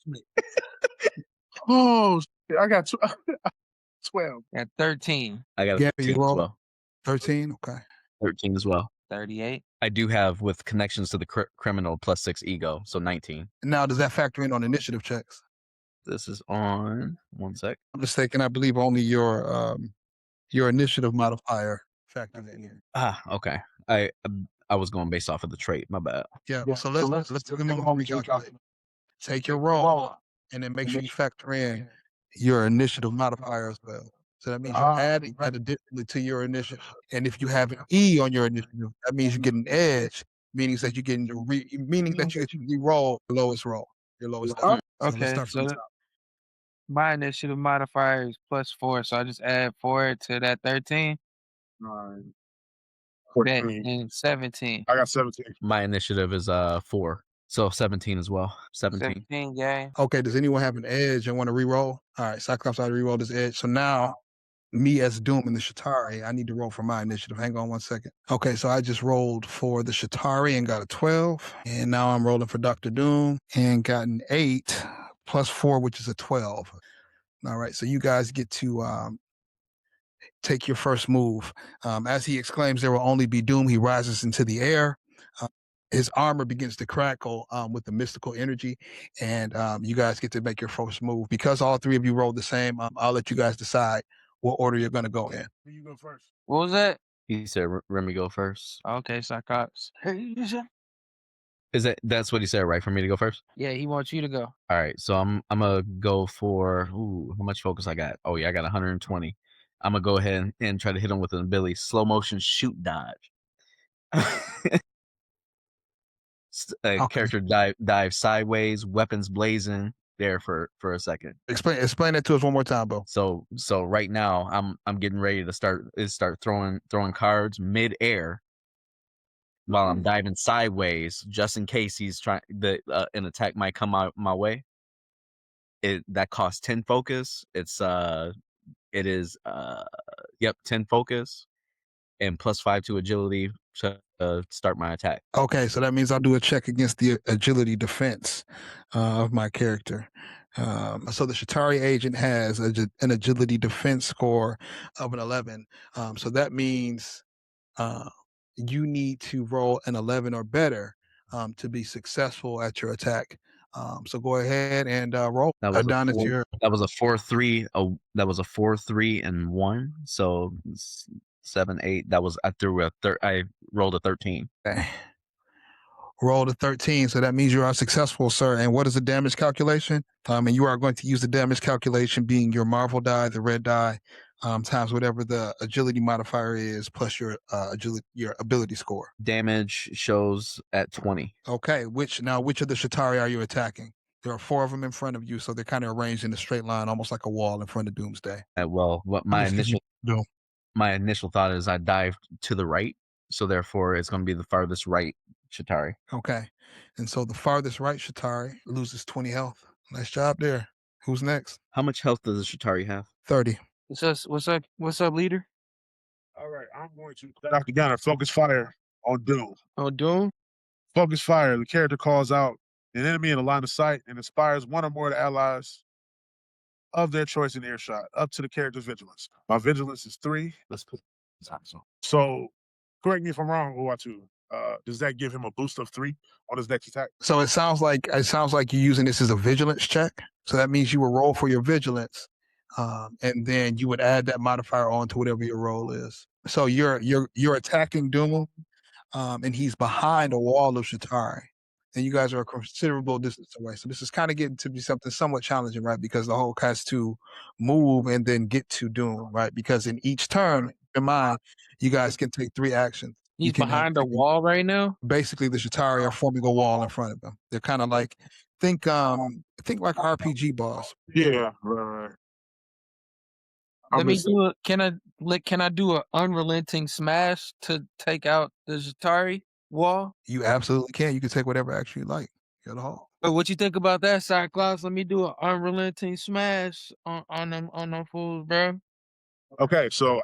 Oh, I got 12. At 13. I got 13 as well. 13, okay. 13 as well. 38. I do have with connections to the criminal plus 6 ego, so 19. Now, does that factor in on initiative checks? This is on 1 sec. I'm mistaken. I believe only your initiative modifier factors in here. Okay. I was going based off of the trait. My bad. Yeah. So let's recalculate. Take your roll and then make sure you factor in your initiative modifier as well. So that means you're adding that additionally to your initiative. And if you have an E on your initiative, that means you get an edge, meaning that you get to re-roll the lowest roll, your lowest. Okay. My initiative modifier is +4, so I just add 4 to that 13. 9, Bet, 14. and 17. I got 17. My initiative is 4, so 17 as well. 17. 17 game. Okay, does anyone have an edge and want to re-roll? All right, Cyclops already re-rolled his edge. So now, me as Doom and the Shatari, I need to roll for my initiative. Hang on 1 second. Okay, so I just rolled for the Shatari and got a 12. And now I'm rolling for Dr. Doom and got an 8 plus 4, which is a 12. All right, so you guys get to take your first move. As he exclaims, there will only be doom. He rises into the air. His armor begins to crackle with the mystical energy, and you guys get to make your first move. Because all three of you rolled the same, I'll let you guys decide what order you're going to go in. You go first. What was that? He said Remy go first. Okay, Cyclops. That's what he said, right? For me to go first? Yeah, he wants you to go. All right, so I'm gonna go for how much focus I got? Oh yeah, I got 120. I'm gonna go ahead and try to hit him with an ability, slow motion shoot dodge. Character dive sideways, weapons blazing there for a second. Explain that to us one more time, Bo. So right now I'm getting ready to start throwing cards mid-air while I'm diving sideways, just in case he's trying an attack might come out my way. That costs 10 focus. It is 10 focus and +5 to agility to start my attack. Okay, so that means I'll do a check against the agility defense of my character. So the Shatari agent has an agility defense score of an 11. So that means you need to roll an 11 or better to be successful at your attack. So go ahead and roll. That was Adonis, that was a 4-3. That was a 4-3 and 1. So 7, 8. I rolled a 13. Okay. Rolled a 13, so that means you are successful, sir. And what is the damage calculation? And you are going to use the damage calculation being your Marvel die, the red die, times whatever the agility modifier is, plus your ability score. Damage shows at 20. Okay, which of the Shatari are you attacking? There are 4 of them in front of you, so they're kind of arranged in a straight line, almost like a wall in front of Doomsday. Well, what my initial thought is I dived to the right, so therefore it's going to be the farthest right Shatari. Okay, and so the farthest right Shatari loses 20 health. Nice job there. Who's next? How much health does the Shatari have? 30. What's up, leader? All right, I'm going to Dr. Gunner, focus fire on Doom. On Doom? Focus fire. The character calls out an enemy in a line of sight and inspires one or more of the allies of their choice in earshot, up to the character's vigilance. My vigilance is 3. Let's put this on. So, correct me if I'm wrong, Uatu. Does that give him a boost of 3 on his next attack? So it sounds like you're using this as a vigilance check. So that means you will roll for your vigilance, and then you would add that modifier on to whatever your roll is. So you're attacking Doom, and he's behind a wall of Shatari, and you guys are a considerable distance away. So this is kind of getting to be something somewhat challenging, right? Because the Hulk has to move and then get to Doom, right? Because in each turn, in mind, you guys can take 3 actions. He's behind the wall right now? Basically, the Shatari are forming a wall in front of them. They're kind of like, think like RPG boss. Yeah, right. Let me do it. Can I do an unrelenting smash to take out the Shatari wall? You absolutely can. You can take whatever action you like. You're the Hulk. But what you think about that, Cyclops? Let me do an unrelenting smash on them fools, bro. Okay, so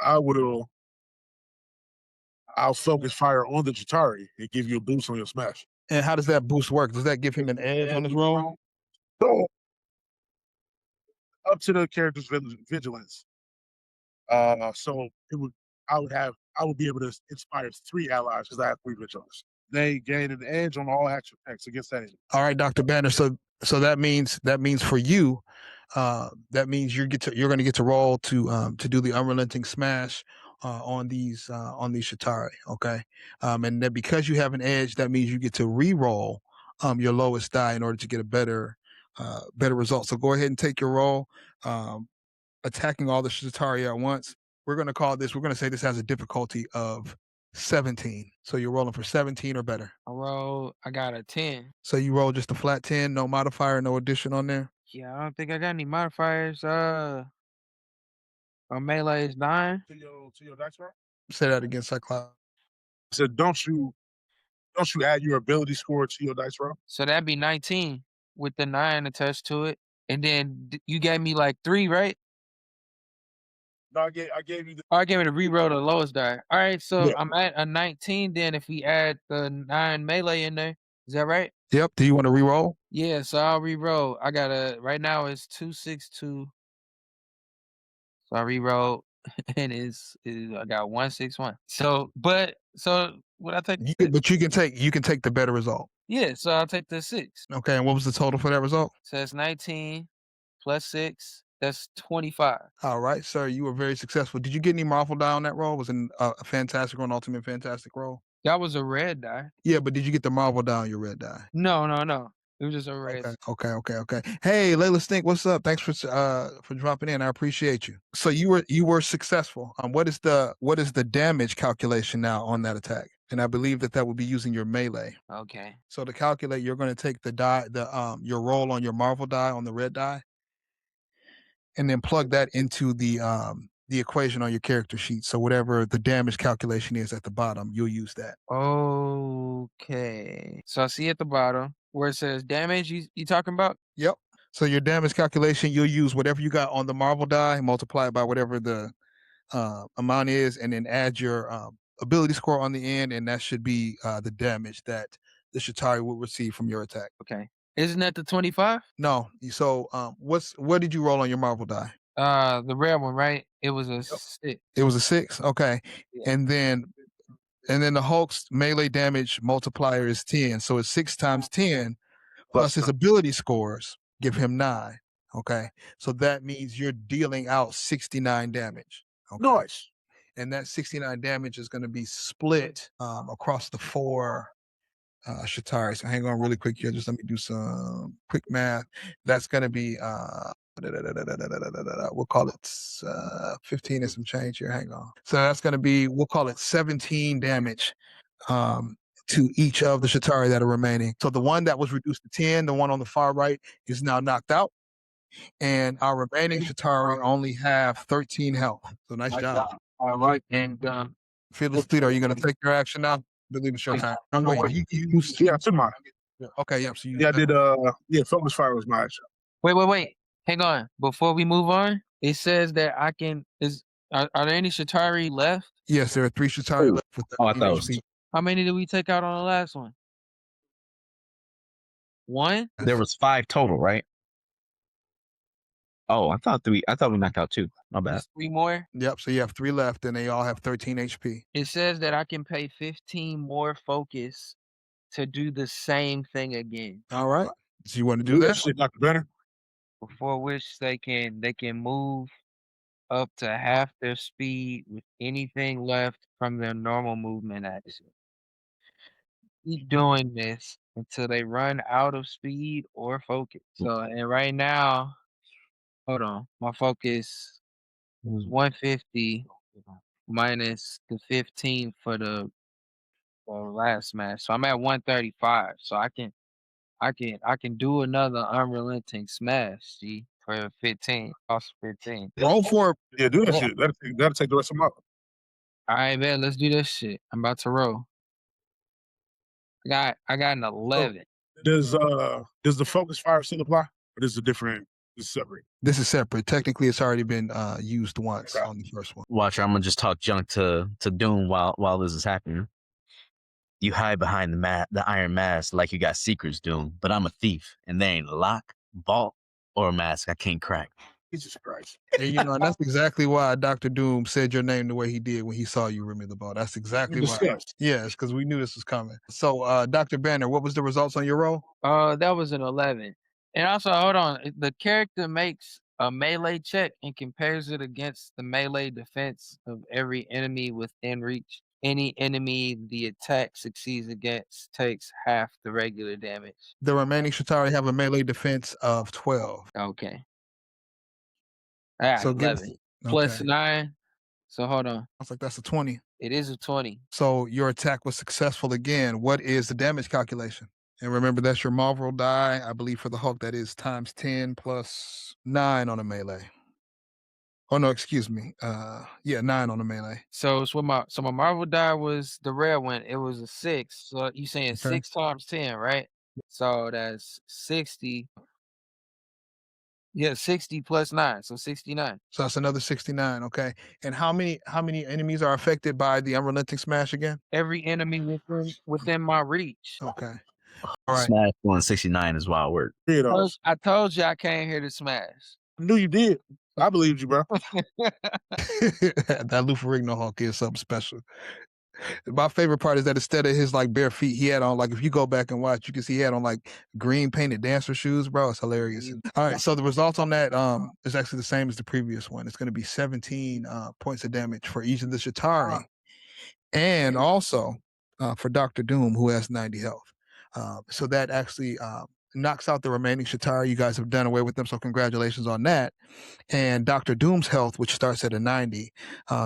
I'll focus fire on the Shatari and give you a boost on your smash. And how does that boost work? Does that give him an edge on his roll? So, up to the character's vigilance. So I would be able to inspire 3 allies because I have 3 vigilance. They gain an edge on all action attacks against that enemy. All right, Dr. Banner. So that means for you, that means you're going to get to roll to do the unrelenting smash on these Shatari. Okay, and then because you have an edge, that means you get to re-roll your lowest die in order to get a better result. So go ahead and take your roll, attacking all the Shatari at once. We're going to say this has a difficulty of 17. So you're rolling for 17 or better. I got a 10. So you roll just a flat 10, no modifier, no addition on there? Yeah, I don't think I got any modifiers. On melee is 9. To your dice roll? Say that again, Cyclops. So don't you add your ability score to your dice roll? So that'd be 19 with the 9 attached to it. And then you gave me like 3, right? No, I gave you the. Oh, I gave it a reroll the lowest die. All right, so Yeah. I'm at a 19 then if we add the 9 melee in there. Is that right? Yep. Do you want to re-roll? Yeah, so I'll reroll. I got right now it's 262. So I reroll and I got 161. So what I take? But you can take the better result. Yeah, so I'll take the 6. Okay, and what was the total for that result? So that's 19 plus 6. That's 25. All right, sir. You were very successful. Did you get any Marvel die on that roll? Was it a fantastic roll, an ultimate fantastic roll? That was a red die. Yeah, but did you get the Marvel die on your red die? No. It was just a red. Okay. Hey, Layla Stink, what's up? Thanks for dropping in. I appreciate you. So you were successful. What is the damage calculation now on that attack? And I believe that would be using your melee. Okay. So to calculate, you're going to take the die, your roll on your Marvel die on the red die, and then plug that into the equation on your character sheet. So whatever the damage calculation is at the bottom, you'll use that. Okay. So I see at the bottom where it says damage. You talking about? Yep. So your damage calculation, you'll use whatever you got on the Marvel die, multiply it by whatever the amount is, and then add your ability score on the end, and that should be the damage that the Shatari will receive from your attack. Okay. Isn't that the 25? No. So what did you roll on your Marvel die? The red one, right? It was a 6. It was a 6. Okay. Yeah. And then the Hulk's melee damage multiplier is 10. So it's 6 times 10 plus his ability scores give him 9. Okay. So that means you're dealing out 69 damage. Okay? Nice. And that 69 damage is going to be split across the 4 Shatari. So hang on really quick here. Just let me do some quick math. That's going to be, we'll call it 15 and some change here. Hang on. So that's going to be, we'll call it 17 damage to each of the Shatari that are remaining. So the one that was reduced to 10, the one on the far right, is now knocked out. And our remaining Shatari only have 13 health. So nice job. All right. And Fearless Leader, are you going to take your action now? I believe it's your time. Yeah, it's in mine. Okay, yeah. So I did. Focus fire was my action. Wait. Hang on. Before we move on, it says that I can. Are there any Shatari left? Yes, there are 3 Shatari left. With I thought it was. How many did we take out on the last one? 1? There was 5 total, right? Oh, I thought 3. I thought we knocked out 2. My bad. There's 3 more? Yep, so you have 3 left, and they all have 13 HP. It says that I can pay 15 more focus to do the same thing again. All right. So you want to do that? Shit, Dr. Banner. Before which they can move up to half their speed with anything left from their normal movement action. Keep doing this until they run out of speed or focus. So, and right now, hold on, my focus was 150 minus the 15 for the last match. So I'm at 135. So I can do another unrelenting smash, G, for 15. Cost 15. Roll for Yeah, do that shit. That'll take the rest of my. All right, man, let's do this shit. I'm about to roll. I got an 11. Does the focus fire still apply? Or this is different? This is separate. This is separate. Technically, it's already been used once on the first one. Watch, I'm gonna just talk junk to Doom while this is happening. You hide behind the iron mask like you got secrets, Doom. But I'm a thief, and there ain't a lock, vault, or a mask I can't crack. Jesus Christ. And, and that's exactly why Dr. Doom said your name the way he did when he saw you, Remy the Ball. That's exactly why. Yes, because we knew this was coming. So, Dr. Banner, what was the results on your roll? That was an 11. And also, hold on. The character makes a melee check and compares it against the melee defense of every enemy within reach. Any enemy the attack succeeds against takes half the regular damage. The remaining Shatari have a melee defense of 12. Okay. All right, so 11 plus 9. So hold on. Looks like that's a 20. It is a 20. So your attack was successful again. What is the damage calculation? And remember, that's your Marvel die. I believe for the Hulk, that is times 10 plus 9 on a melee. Oh no, excuse me. Yeah, 9 on the melee. So it's what my Marvel die was the rare one. It was a 6. So you saying Okay. 6 times 10, right? So that's 60. Yeah, 60 plus 9, so 69. So that's another 69. Okay. And how many enemies are affected by the unrelenting smash again? Every enemy within my reach. Okay. All right. Smash 169 is wild work. I told you I came here to smash. I knew you did. I believed you, bro. That Lou Ferrigno Hulk is something special. My favorite part is that instead of his like bare feet, he had on like, if you go back and watch, you can see he had on like green painted dancer shoes, bro. It's hilarious. All right, so the result on that is actually the same as the previous one. It's going to be 17 points of damage for each of the Chitauri, and also for Dr. Doom, who has 90 health. So that actually knocks out the remaining Chitauri. You guys have done away with them, so congratulations on that. And Dr. Doom's health, which starts at a 90,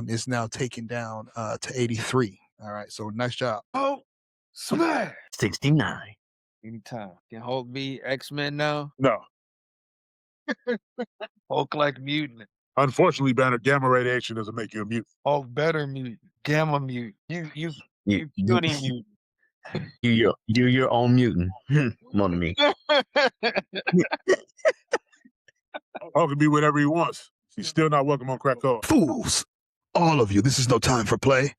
is now taken down to 83. All right, so nice job. Oh, smash! 69. Anytime. Can Hulk be X-Men now? No. Hulk like mutant. Unfortunately, Banner, gamma radiation doesn't make you a mutant. Hulk better mutant. Gamma mutant. You cutie mutant. You're your own mutant. Mon ami. Hulk can be whatever he wants. He's still not welcome on Krakoa. Fools! All of you, this is no time for play.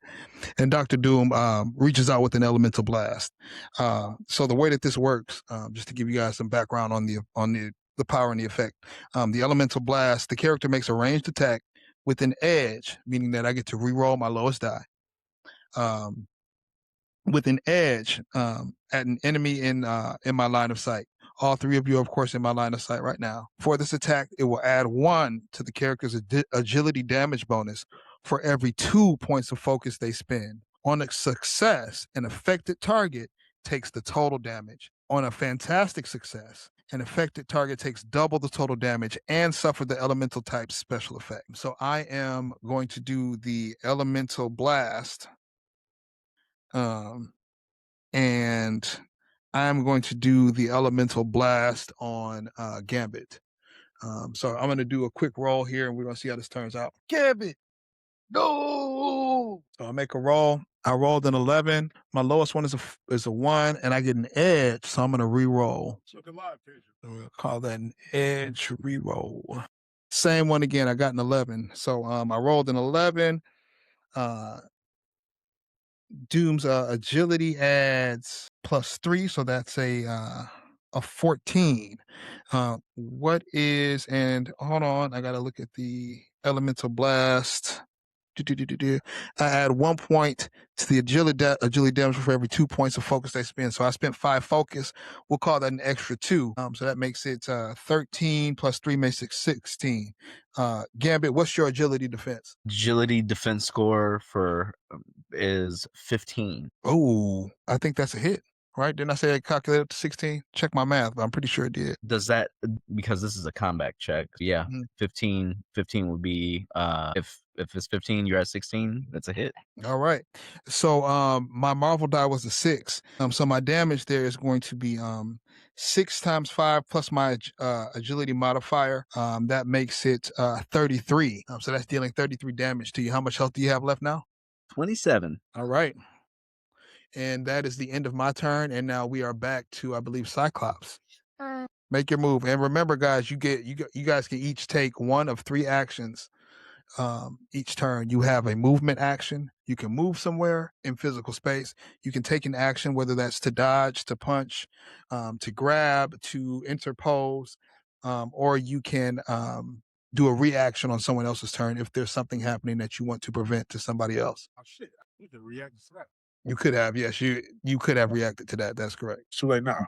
And Dr. Doom reaches out with an elemental blast. So the way that this works, just to give you guys some background on the power and the effect, the elemental blast, the character makes a ranged attack with an edge, meaning that I get to reroll my lowest die. With an edge at an enemy in my line of sight. All three of you are, of course, in my line of sight right now. For this attack, it will add 1 to the character's agility damage bonus for every 2 points of focus they spend. On a success, an affected target takes the total damage. On a fantastic success, an affected target takes double the total damage and suffer the elemental type special effect. So I am going to do the elemental blast. And I'm going to do the elemental blast on Gambit. So I'm going to do a quick roll here, and we're going to see how this turns out. Gambit, no! So I make a roll. I rolled an 11. My lowest one is a 1, and I get an edge, so I'm going to re-roll. So we'll call that an edge re-roll. Same one again. I got an 11. So I rolled an 11. Doom's agility adds +3, so that's a 14. What is, and hold on, I gotta look at the elemental blast. I add 1 point to the agility damage for every 2 points of focus they spend. So I spent 5 focus. We'll call that an extra 2. So that makes it 13 plus 3 makes it 16. Gambit, what's your agility defense? Agility defense score for is 15. Oh, I think that's a hit. Right? Didn't I say I calculated up to 16? Check my math, but I'm pretty sure it did. Does that, because this is a combat check, yeah, 15 would be, if it's 15, you're at 16, that's a hit. All right. So my Marvel die was a 6. So my damage there is going to be 6 times 5 plus my agility modifier. That makes it 33. So that's dealing 33 damage to you. How much health do you have left now? 27. All right. And that is the end of my turn. And now we are back to, I believe, Cyclops. Make your move. And remember, guys, you guys can each take 1 of 3 actions each turn. You have a movement action. You can move somewhere in physical space. You can take an action, whether that's to dodge, to punch, to grab, to interpose, or you can do a reaction on someone else's turn if there's something happening that you want to prevent to somebody else. Oh shit! We can react to that. You could have, yes, you could have reacted to that. That's correct. Too late now.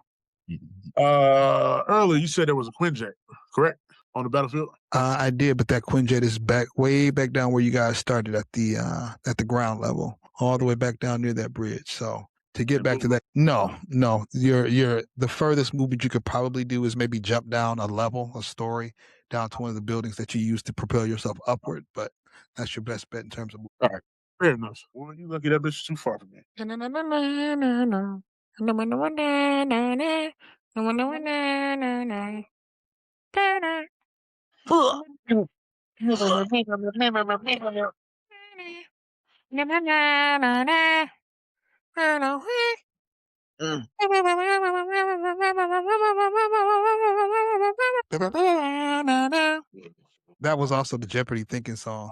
Earlier you said there was a Quinjet, correct? On the battlefield? I did, but that Quinjet is way back down where you guys started at the ground level, all the way back down near that bridge. So to get back to that, no, you're the furthest movement you could probably do is maybe jump down a story down to one of the buildings that you use to propel yourself upward. But that's your best bet in terms of. All right, fair enough. Well, you lucky that bitch is too far from me. That was also the Jeopardy thinking song.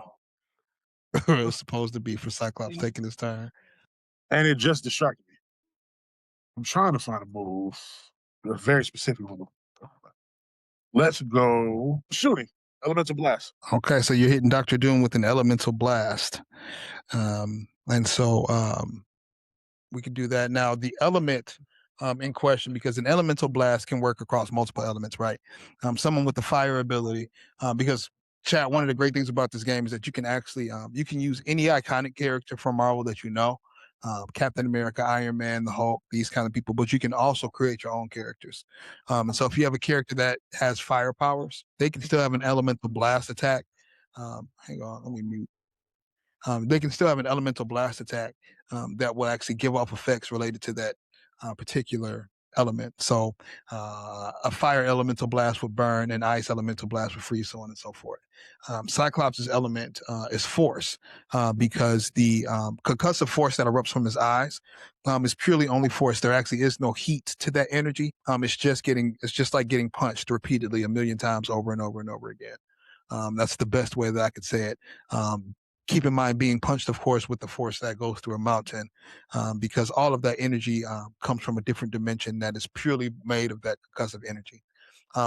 It was supposed to be for Cyclops taking his turn. And it just distracted me. I'm trying to find a move, a very specific one. Let's go shooting. Elemental blast. Okay, so you're hitting Dr. Doom with an elemental blast. And so we can do that. Now, the element in question, because an elemental blast can work across multiple elements, right? Someone with the fire ability, because chat, one of the great things about this game is that you can actually, you can use any iconic character from Marvel that you know, Captain America, Iron Man, the Hulk, these kind of people, but you can also create your own characters. And so if you have a character that has fire powers, they can still have an elemental blast attack. Hang on, let me mute. They can still have an elemental blast attack that will actually give off effects related to that particular element. So a fire elemental blast would burn, an ice elemental blast would freeze, so on and so forth. Cyclops' element is force because the concussive force that erupts from his eyes is purely only force. There actually is no heat to that energy. It's just like getting punched repeatedly a million times over and over and over again. That's the best way that I could say it. Keep in mind being punched, of course, with the force that goes through a mountain, because all of that energy comes from a different dimension that is purely made of that concussive energy.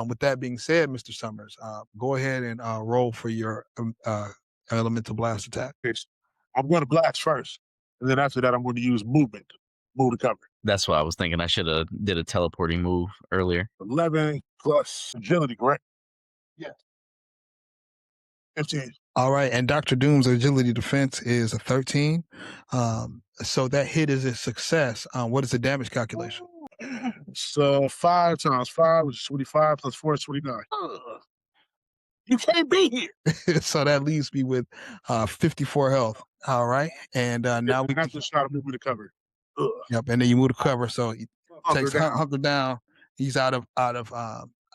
With that being said, Mr. Summers, go ahead and roll for your elemental blast attack. I'm going to blast first, and then after that, I'm going to use movement, move to cover. That's what I was thinking. I should have did a teleporting move earlier. 11 plus agility, correct? Yeah. 15. All right, and Dr. Doom's agility defense is a 13. So that hit is a success. What is the damage calculation? So 5 times 5, which is 25, plus 4 is 29. You can't be here. So that leaves me with 54 health. All right, and now we have to try to move me to cover. Yep, and then you move to cover. So he takes down. hunker down. He's out of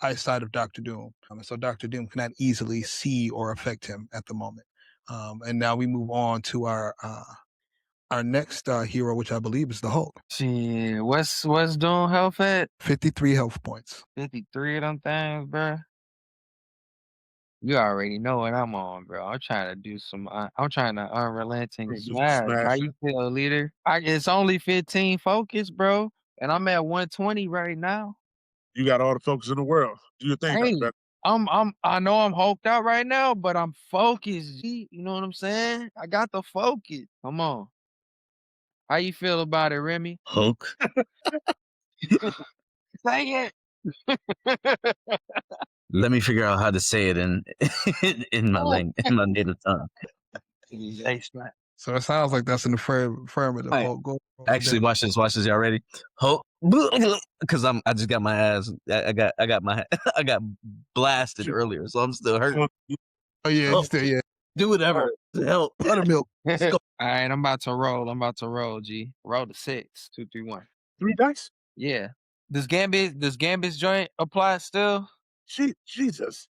eyesight of Dr. Doom. So Dr. Doom cannot easily see or affect him at the moment. And now we move on to our next hero, which I believe is the Hulk. Shit, what's Doom health at? 53 health points. 53 of them things, bro. You already know what I'm on, bro. I'm trying to do some. I'm trying to unrelenting smash. How you feel, leader? It's only 15 focus, bro, and I'm at 120 right now. You got all the focus in the world. Do your thing. Hey, I know I'm hulked out right now, but I'm focused. G. You know what I'm saying? I got the focus. Come on. How you feel about it, Remy? Hulk. Say it. Let me figure out how to say it in my native tongue. So it sounds like that's an affirmative. Right. Go Actually, watch this. Watch this. Y'all ready? Hulk. Because I just got my ass. I got blasted earlier, so I'm still hurt. Oh yeah, you still yeah. Do whatever. Help. Buttermilk. All right, I'm about to roll. G. Roll the 6. 2, 3, 1. 3 dice? Yeah. Does Gambit's joint apply still? Jesus.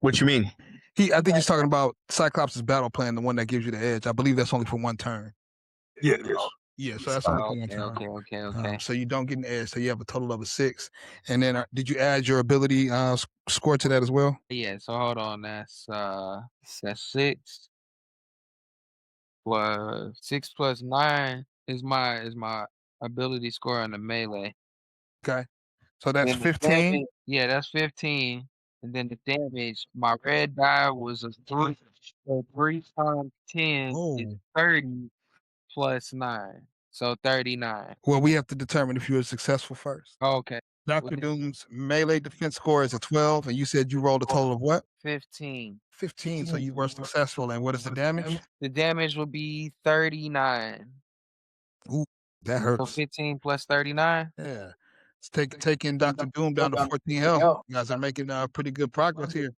What you mean? I think he's talking about Cyclops' battle plan, the one that gives you the edge. I believe that's only for one turn. Yeah, it is. Yeah, so that's only for one turn. Okay. So you don't get an edge. So you have a total of a 6. And then did you add your ability score to that as well? Yeah. So hold on. That's 6 plus 6 plus 9 is my ability score on the melee. Okay. So that's 15. Yeah, that's 15. And then the damage, my red die was a 3. So 3 times 10 is 30 plus 9. So 39. Well, we have to determine if you were successful first. Okay. Dr. Doom's melee defense score is a 12, and you said you rolled a total of what? 15. 15, so you were successful. And what is the damage? The damage will be 39. Ooh, that hurts. So 15 plus 39? Yeah. It's taking Dr. Doom down to 14 health. You guys are making pretty good progress here.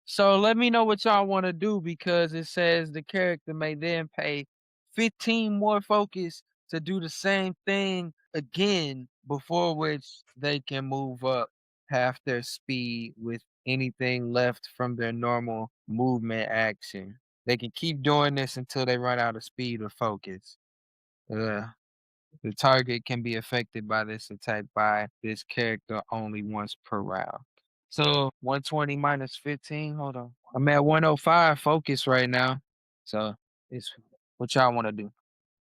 So let me know what y'all want to do, because it says the character may then pay 15 more focus to do the same thing again, before which they can move up half their speed with anything left from their normal movement action. They can keep doing this until they run out of speed or focus. The target can be affected by this attack by this character only once per round. So 120 minus 15. Hold on. I'm at 105 focus right now. So it's what y'all want to do.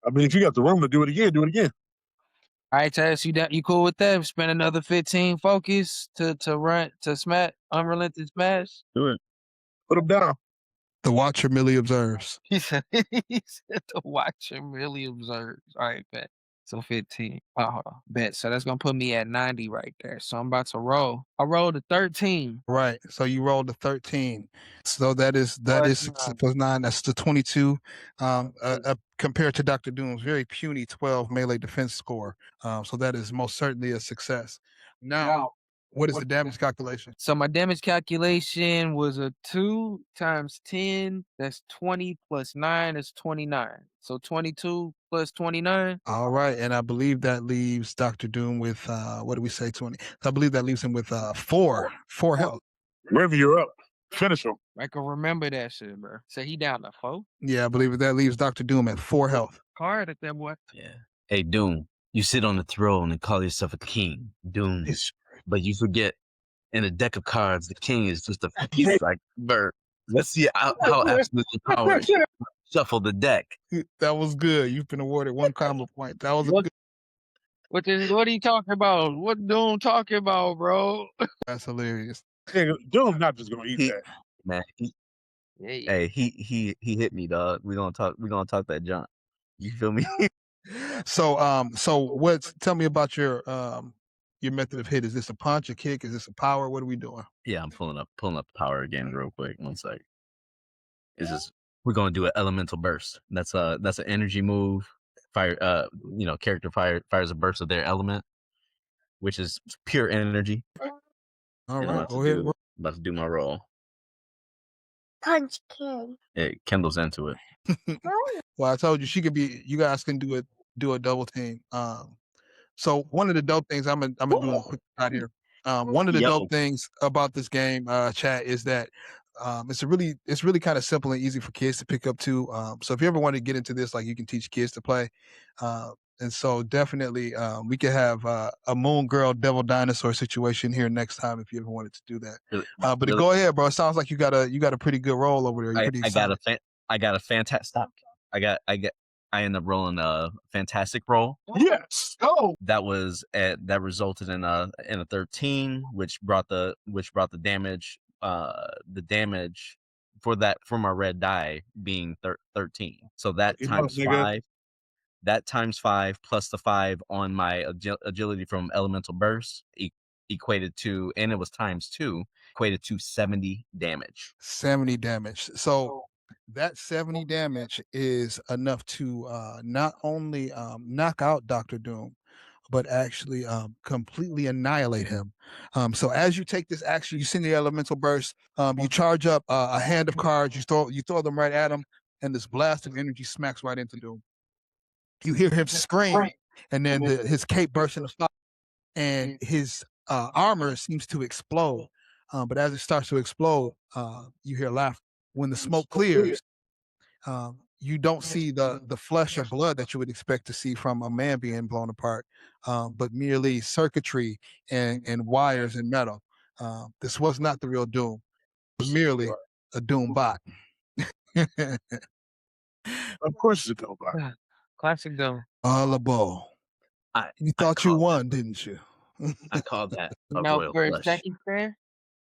I mean, if you got the room to do it again, do it again. All right, Taz, you cool with that? Spend another 15 focus to run to smash unrelenting smash. Do it. Put him down. The watcher merely observes. He said the watcher merely observes. All right, bet. So 15. Oh, hold on. Bet. So that's gonna put me at 90 right there. So I'm about to roll. I rolled a 13. Right. So you rolled a 13. So that is plus 9. That's the 22. Compared to Dr. Doom's very puny 12 melee defense score. So that is most certainly a success. Now, what is the damage calculation? So my damage calculation was a 2 times 10. That's 20 plus 9 is 29. So 22 plus 29. All right. And I believe that leaves Dr. Doom with, what do we say, 20? I believe that leaves him with 4 health. Wherever you're up, finish him. I can remember that shit, bro. So he down to 4? Yeah, I believe that leaves Dr. Doom at 4 health. Hard at that boy. Yeah. Hey, Doom, you sit on the throne and call yourself a king, Doom. But you forget, in a deck of cards, the king is just a piece like bird. Let's see how absolutely powered. Shuffle the deck. That was good. You've been awarded 1 combo point. That was good. What are you talking about? What Doom talking about, bro? That's hilarious. Hey, Doom's not just gonna eat that. Man, Yeah. hey, he hit me, dog. We're gonna talk that junk. You feel me? So tell me about your method of hit. Is this a punch, a kick? Is this a power? What are we doing? Yeah, I'm pulling up the power again real quick. 1 sec. We're gonna do an elemental burst. That's an energy move. Fire, character fires a burst of their element, which is pure energy. All right, go ahead. I'm about to do my roll. Punch King. It kindles into it. Well, I told you you guys can do a double team. So one of the dope things I'm gonna do a quick shot here. One of the dope things about this game, chat, is that it's really kind of simple and easy for kids to pick up too. So if you ever want to get into this, like, you can teach kids to play. And so definitely we could have a Moon Girl Devil Dinosaur situation here next time if you ever wanted to do that. But go ahead, bro. It sounds like you got a pretty good roll over there. You're pretty excited. I got a fantastic. I ended up rolling a fantastic roll. Yes. Oh. That resulted in a 13, which brought the damage. The damage for my red die being 13. So that times 5. That times 5 plus the 5 on my agility from elemental burst equated to, and it was times 2, equated to 70 damage. 70 damage. So that 70 damage is enough to not only knock out Dr. Doom, but actually completely annihilate him. So as you take this action, you send the elemental burst, you charge up a hand of cards, you throw them right at him, and this blast of energy smacks right into Doom. You hear him scream, and then his cape bursts into fire, and his armor seems to explode. But as it starts to explode, you hear laughter. When the smoke clears, you don't see the flesh or blood that you would expect to see from a man being blown apart, but merely circuitry and wires and metal. This was not the real Doom. It was merely a Doom bot. Of course it's a Doom bot. Classic Doom. All aboard. You thought you won, didn't you? I called that a Now royal for a flush. second there,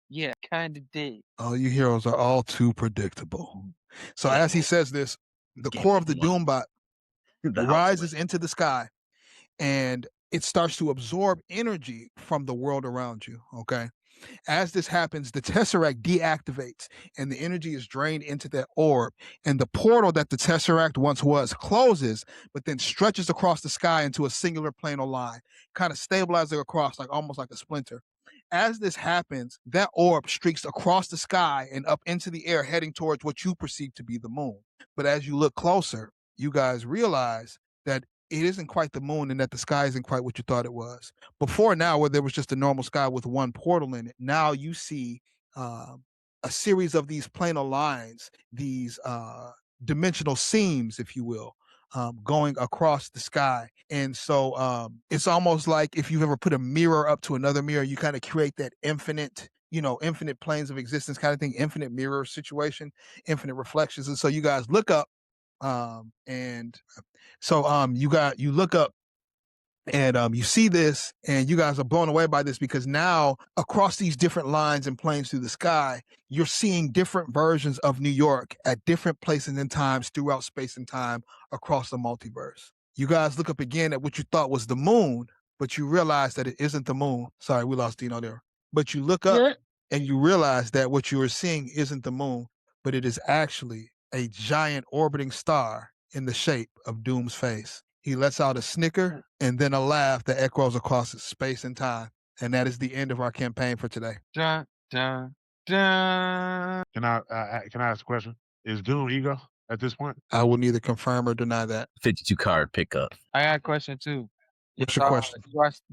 yeah, kind of did. All you heroes are all too predictable. So as he says this, the core of the Doombot rises into the sky, and it starts to absorb energy from the world around you, okay? As this happens, the Tesseract deactivates, and the energy is drained into that orb, and the portal that the Tesseract once was closes, but then stretches across the sky into a singular planar line, kind of stabilizing across, like almost like a splinter. As this happens, that orb streaks across the sky and up into the air, heading towards what you perceive to be the moon. But as you look closer, you guys realize that it isn't quite the moon and that the sky isn't quite what you thought it was. Before now, where there was just a normal sky with one portal in it, now you see a series of these planar lines, these dimensional seams, if you will, going across the sky. And so it's almost like if you've ever put a mirror up to another mirror, you kind of create that infinite, infinite planes of existence kind of thing, infinite mirror situation, infinite reflections. And so you guys look up, and so you look up and you see this and you guys are blown away by this because now across these different lines and planes through the sky, you're seeing different versions of New York at different places and times throughout space and time across the multiverse. You guys look up again at what you thought was the moon, but you realize that it isn't the moon. Sorry, we lost Dino there. But you look up and you realize that what you are seeing isn't the moon, but it is actually a giant orbiting star in the shape of Doom's face. He lets out a snicker and then a laugh that echoes across space and time. And that is the end of our campaign for today. Dun, dun, dun. Can I ask a question? Is Doom ego at this point? I will neither confirm or deny that. 52 card pickup. I got a question too. What's your question?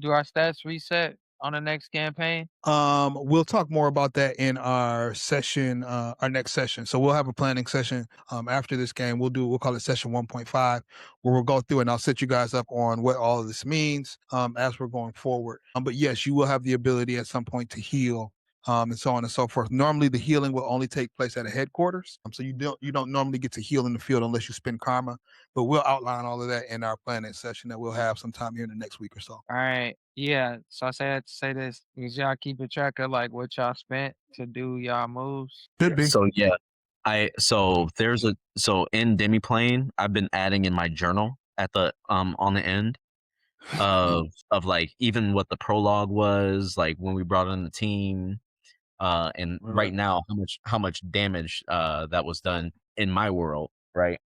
Do our stats reset on the next campaign? We'll talk more about that in our session, our next session. So we'll have a planning session after this game. We'll call it session 1.5, where we'll go through and I'll set you guys up on what all of this means as we're going forward. But yes, you will have the ability at some point to heal. And so on and so forth. Normally, the healing will only take place at a headquarters, so you don't normally get to heal in the field unless you spend karma. But we'll outline all of that in our planning session that we'll have sometime here in the next week or so. All right, yeah. So I say that to say this: is y'all keeping track of like what y'all spent to do y'all moves? Could be. So yeah, so in Demiplane, I've been adding in my journal at the on the end of like even what the prologue was, like when we brought in the team. And right now, how much damage that was done in my world, right?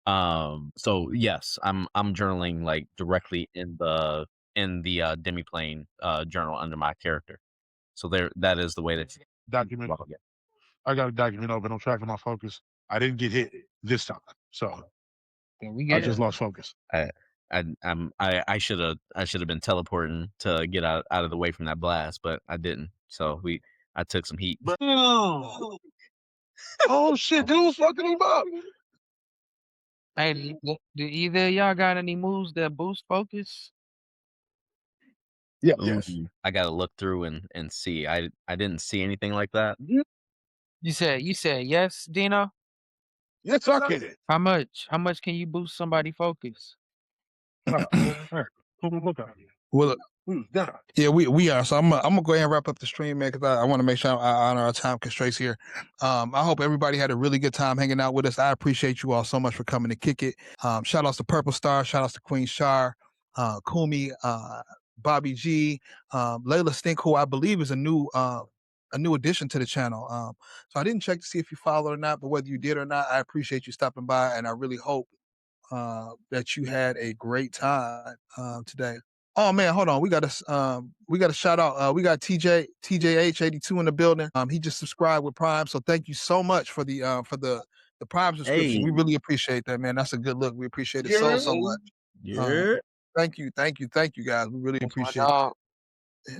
So yes, I'm journaling like directly in the Demiplane journal under my character. So that is the way that document. I got a document open. I'm tracking my focus. I didn't get hit this time, so I just lost focus. I should have been teleporting to get out of the way from that blast, but I didn't. So I took some heat. Oh shit, dude, fucking him up. Hey, do either of y'all got any moves that boost focus? Yeah. Yes. I gotta look through and see. I didn't see anything like that. You said yes, Dino? Yes, I can. How much? How much can you boost somebody focus? Well, yeah, we are. So I'm gonna go ahead and wrap up the stream, man, because I want to make sure I honor our time constraints here. I hope everybody had a really good time hanging out with us. I appreciate you all so much for coming to kick it. Shout outs to Purple Star, shout outs to Queen Shar, Kumi, Bobby G, Layla Stink, who I believe is a new addition to the channel. So I didn't check to see if you followed or not, but whether you did or not, I appreciate you stopping by, and I really hope that you had a great time today. Oh man, hold on. We got a shout out. We got TJH82 in the building. He just subscribed with Prime. So thank you so much for the Prime subscription. Hey. We really appreciate that, man. That's a good look. We appreciate it so much. Yeah. Thank you guys. We really appreciate it.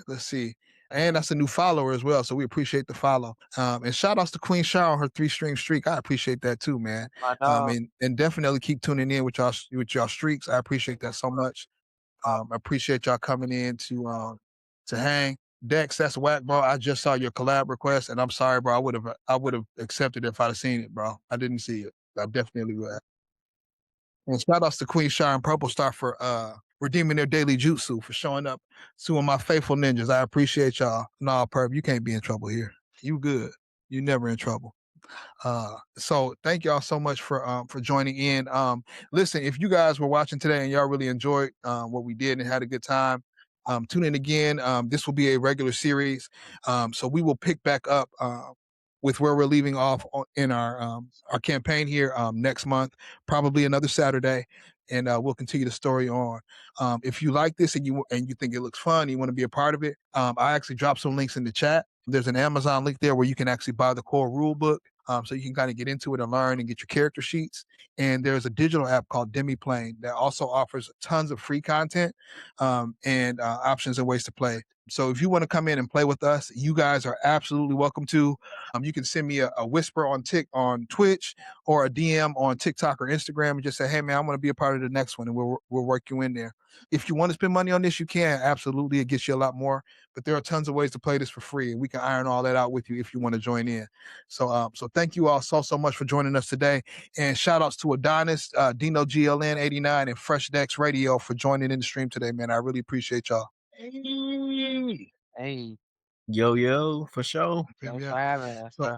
Let's see. And that's a new follower as well. So we appreciate the follow. And shout outs to Queen Shar on her 3-stream streak. I appreciate that too, man. And definitely keep tuning in with y'all streaks. I appreciate that so much. I appreciate y'all coming in to hang. Dex, that's whack, bro. I just saw your collab request, and I'm sorry, bro. I would have accepted it if I'd have seen it, bro. I didn't see it. I definitely would. And shout outs to Queen Shar and Purple Star for redeeming their daily jutsu, for showing up, two of my faithful ninjas. I appreciate y'all. Nah, Perp, you can't be in trouble here. You good. You never in trouble. So thank y'all so much for joining in. Listen, if you guys were watching today and y'all really enjoyed what we did and had a good time, tune in again. This will be a regular series. So we will pick back up with where we're leaving off in our campaign here next month, probably another Saturday, and we'll continue the story on. If you like this and you think it looks fun, you want to be a part of it, I actually dropped some links in the chat. There's an Amazon link there where you can actually buy the core rule book. So you can kind of get into it and learn and get your character sheets. And there's a digital app called Demiplane that also offers tons of free content and options and ways to play. So if you want to come in and play with us, you guys are absolutely welcome to. You can send me a whisper on Twitch or a DM on TikTok or Instagram and just say, hey man, I want to be a part of the next one, and we'll work you in there. If you want to spend money on this, you can. Absolutely. It gets you a lot more, but there are tons of ways to play this for free, and we can iron all that out with you if you want to join in. So thank you all so much for joining us today. And shout outs to Adonis, Dino GLN 89 and Fresh Decks Radio for joining in the stream today, man. I really appreciate y'all. Hey. Yo, for sure. Thanks for having us, bro.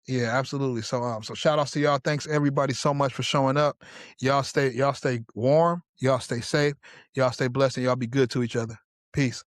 Yeah, absolutely. So shout outs to y'all. Thanks everybody so much for showing up. Y'all stay warm. Y'all stay safe. Y'all stay blessed, and y'all be good to each other. Peace.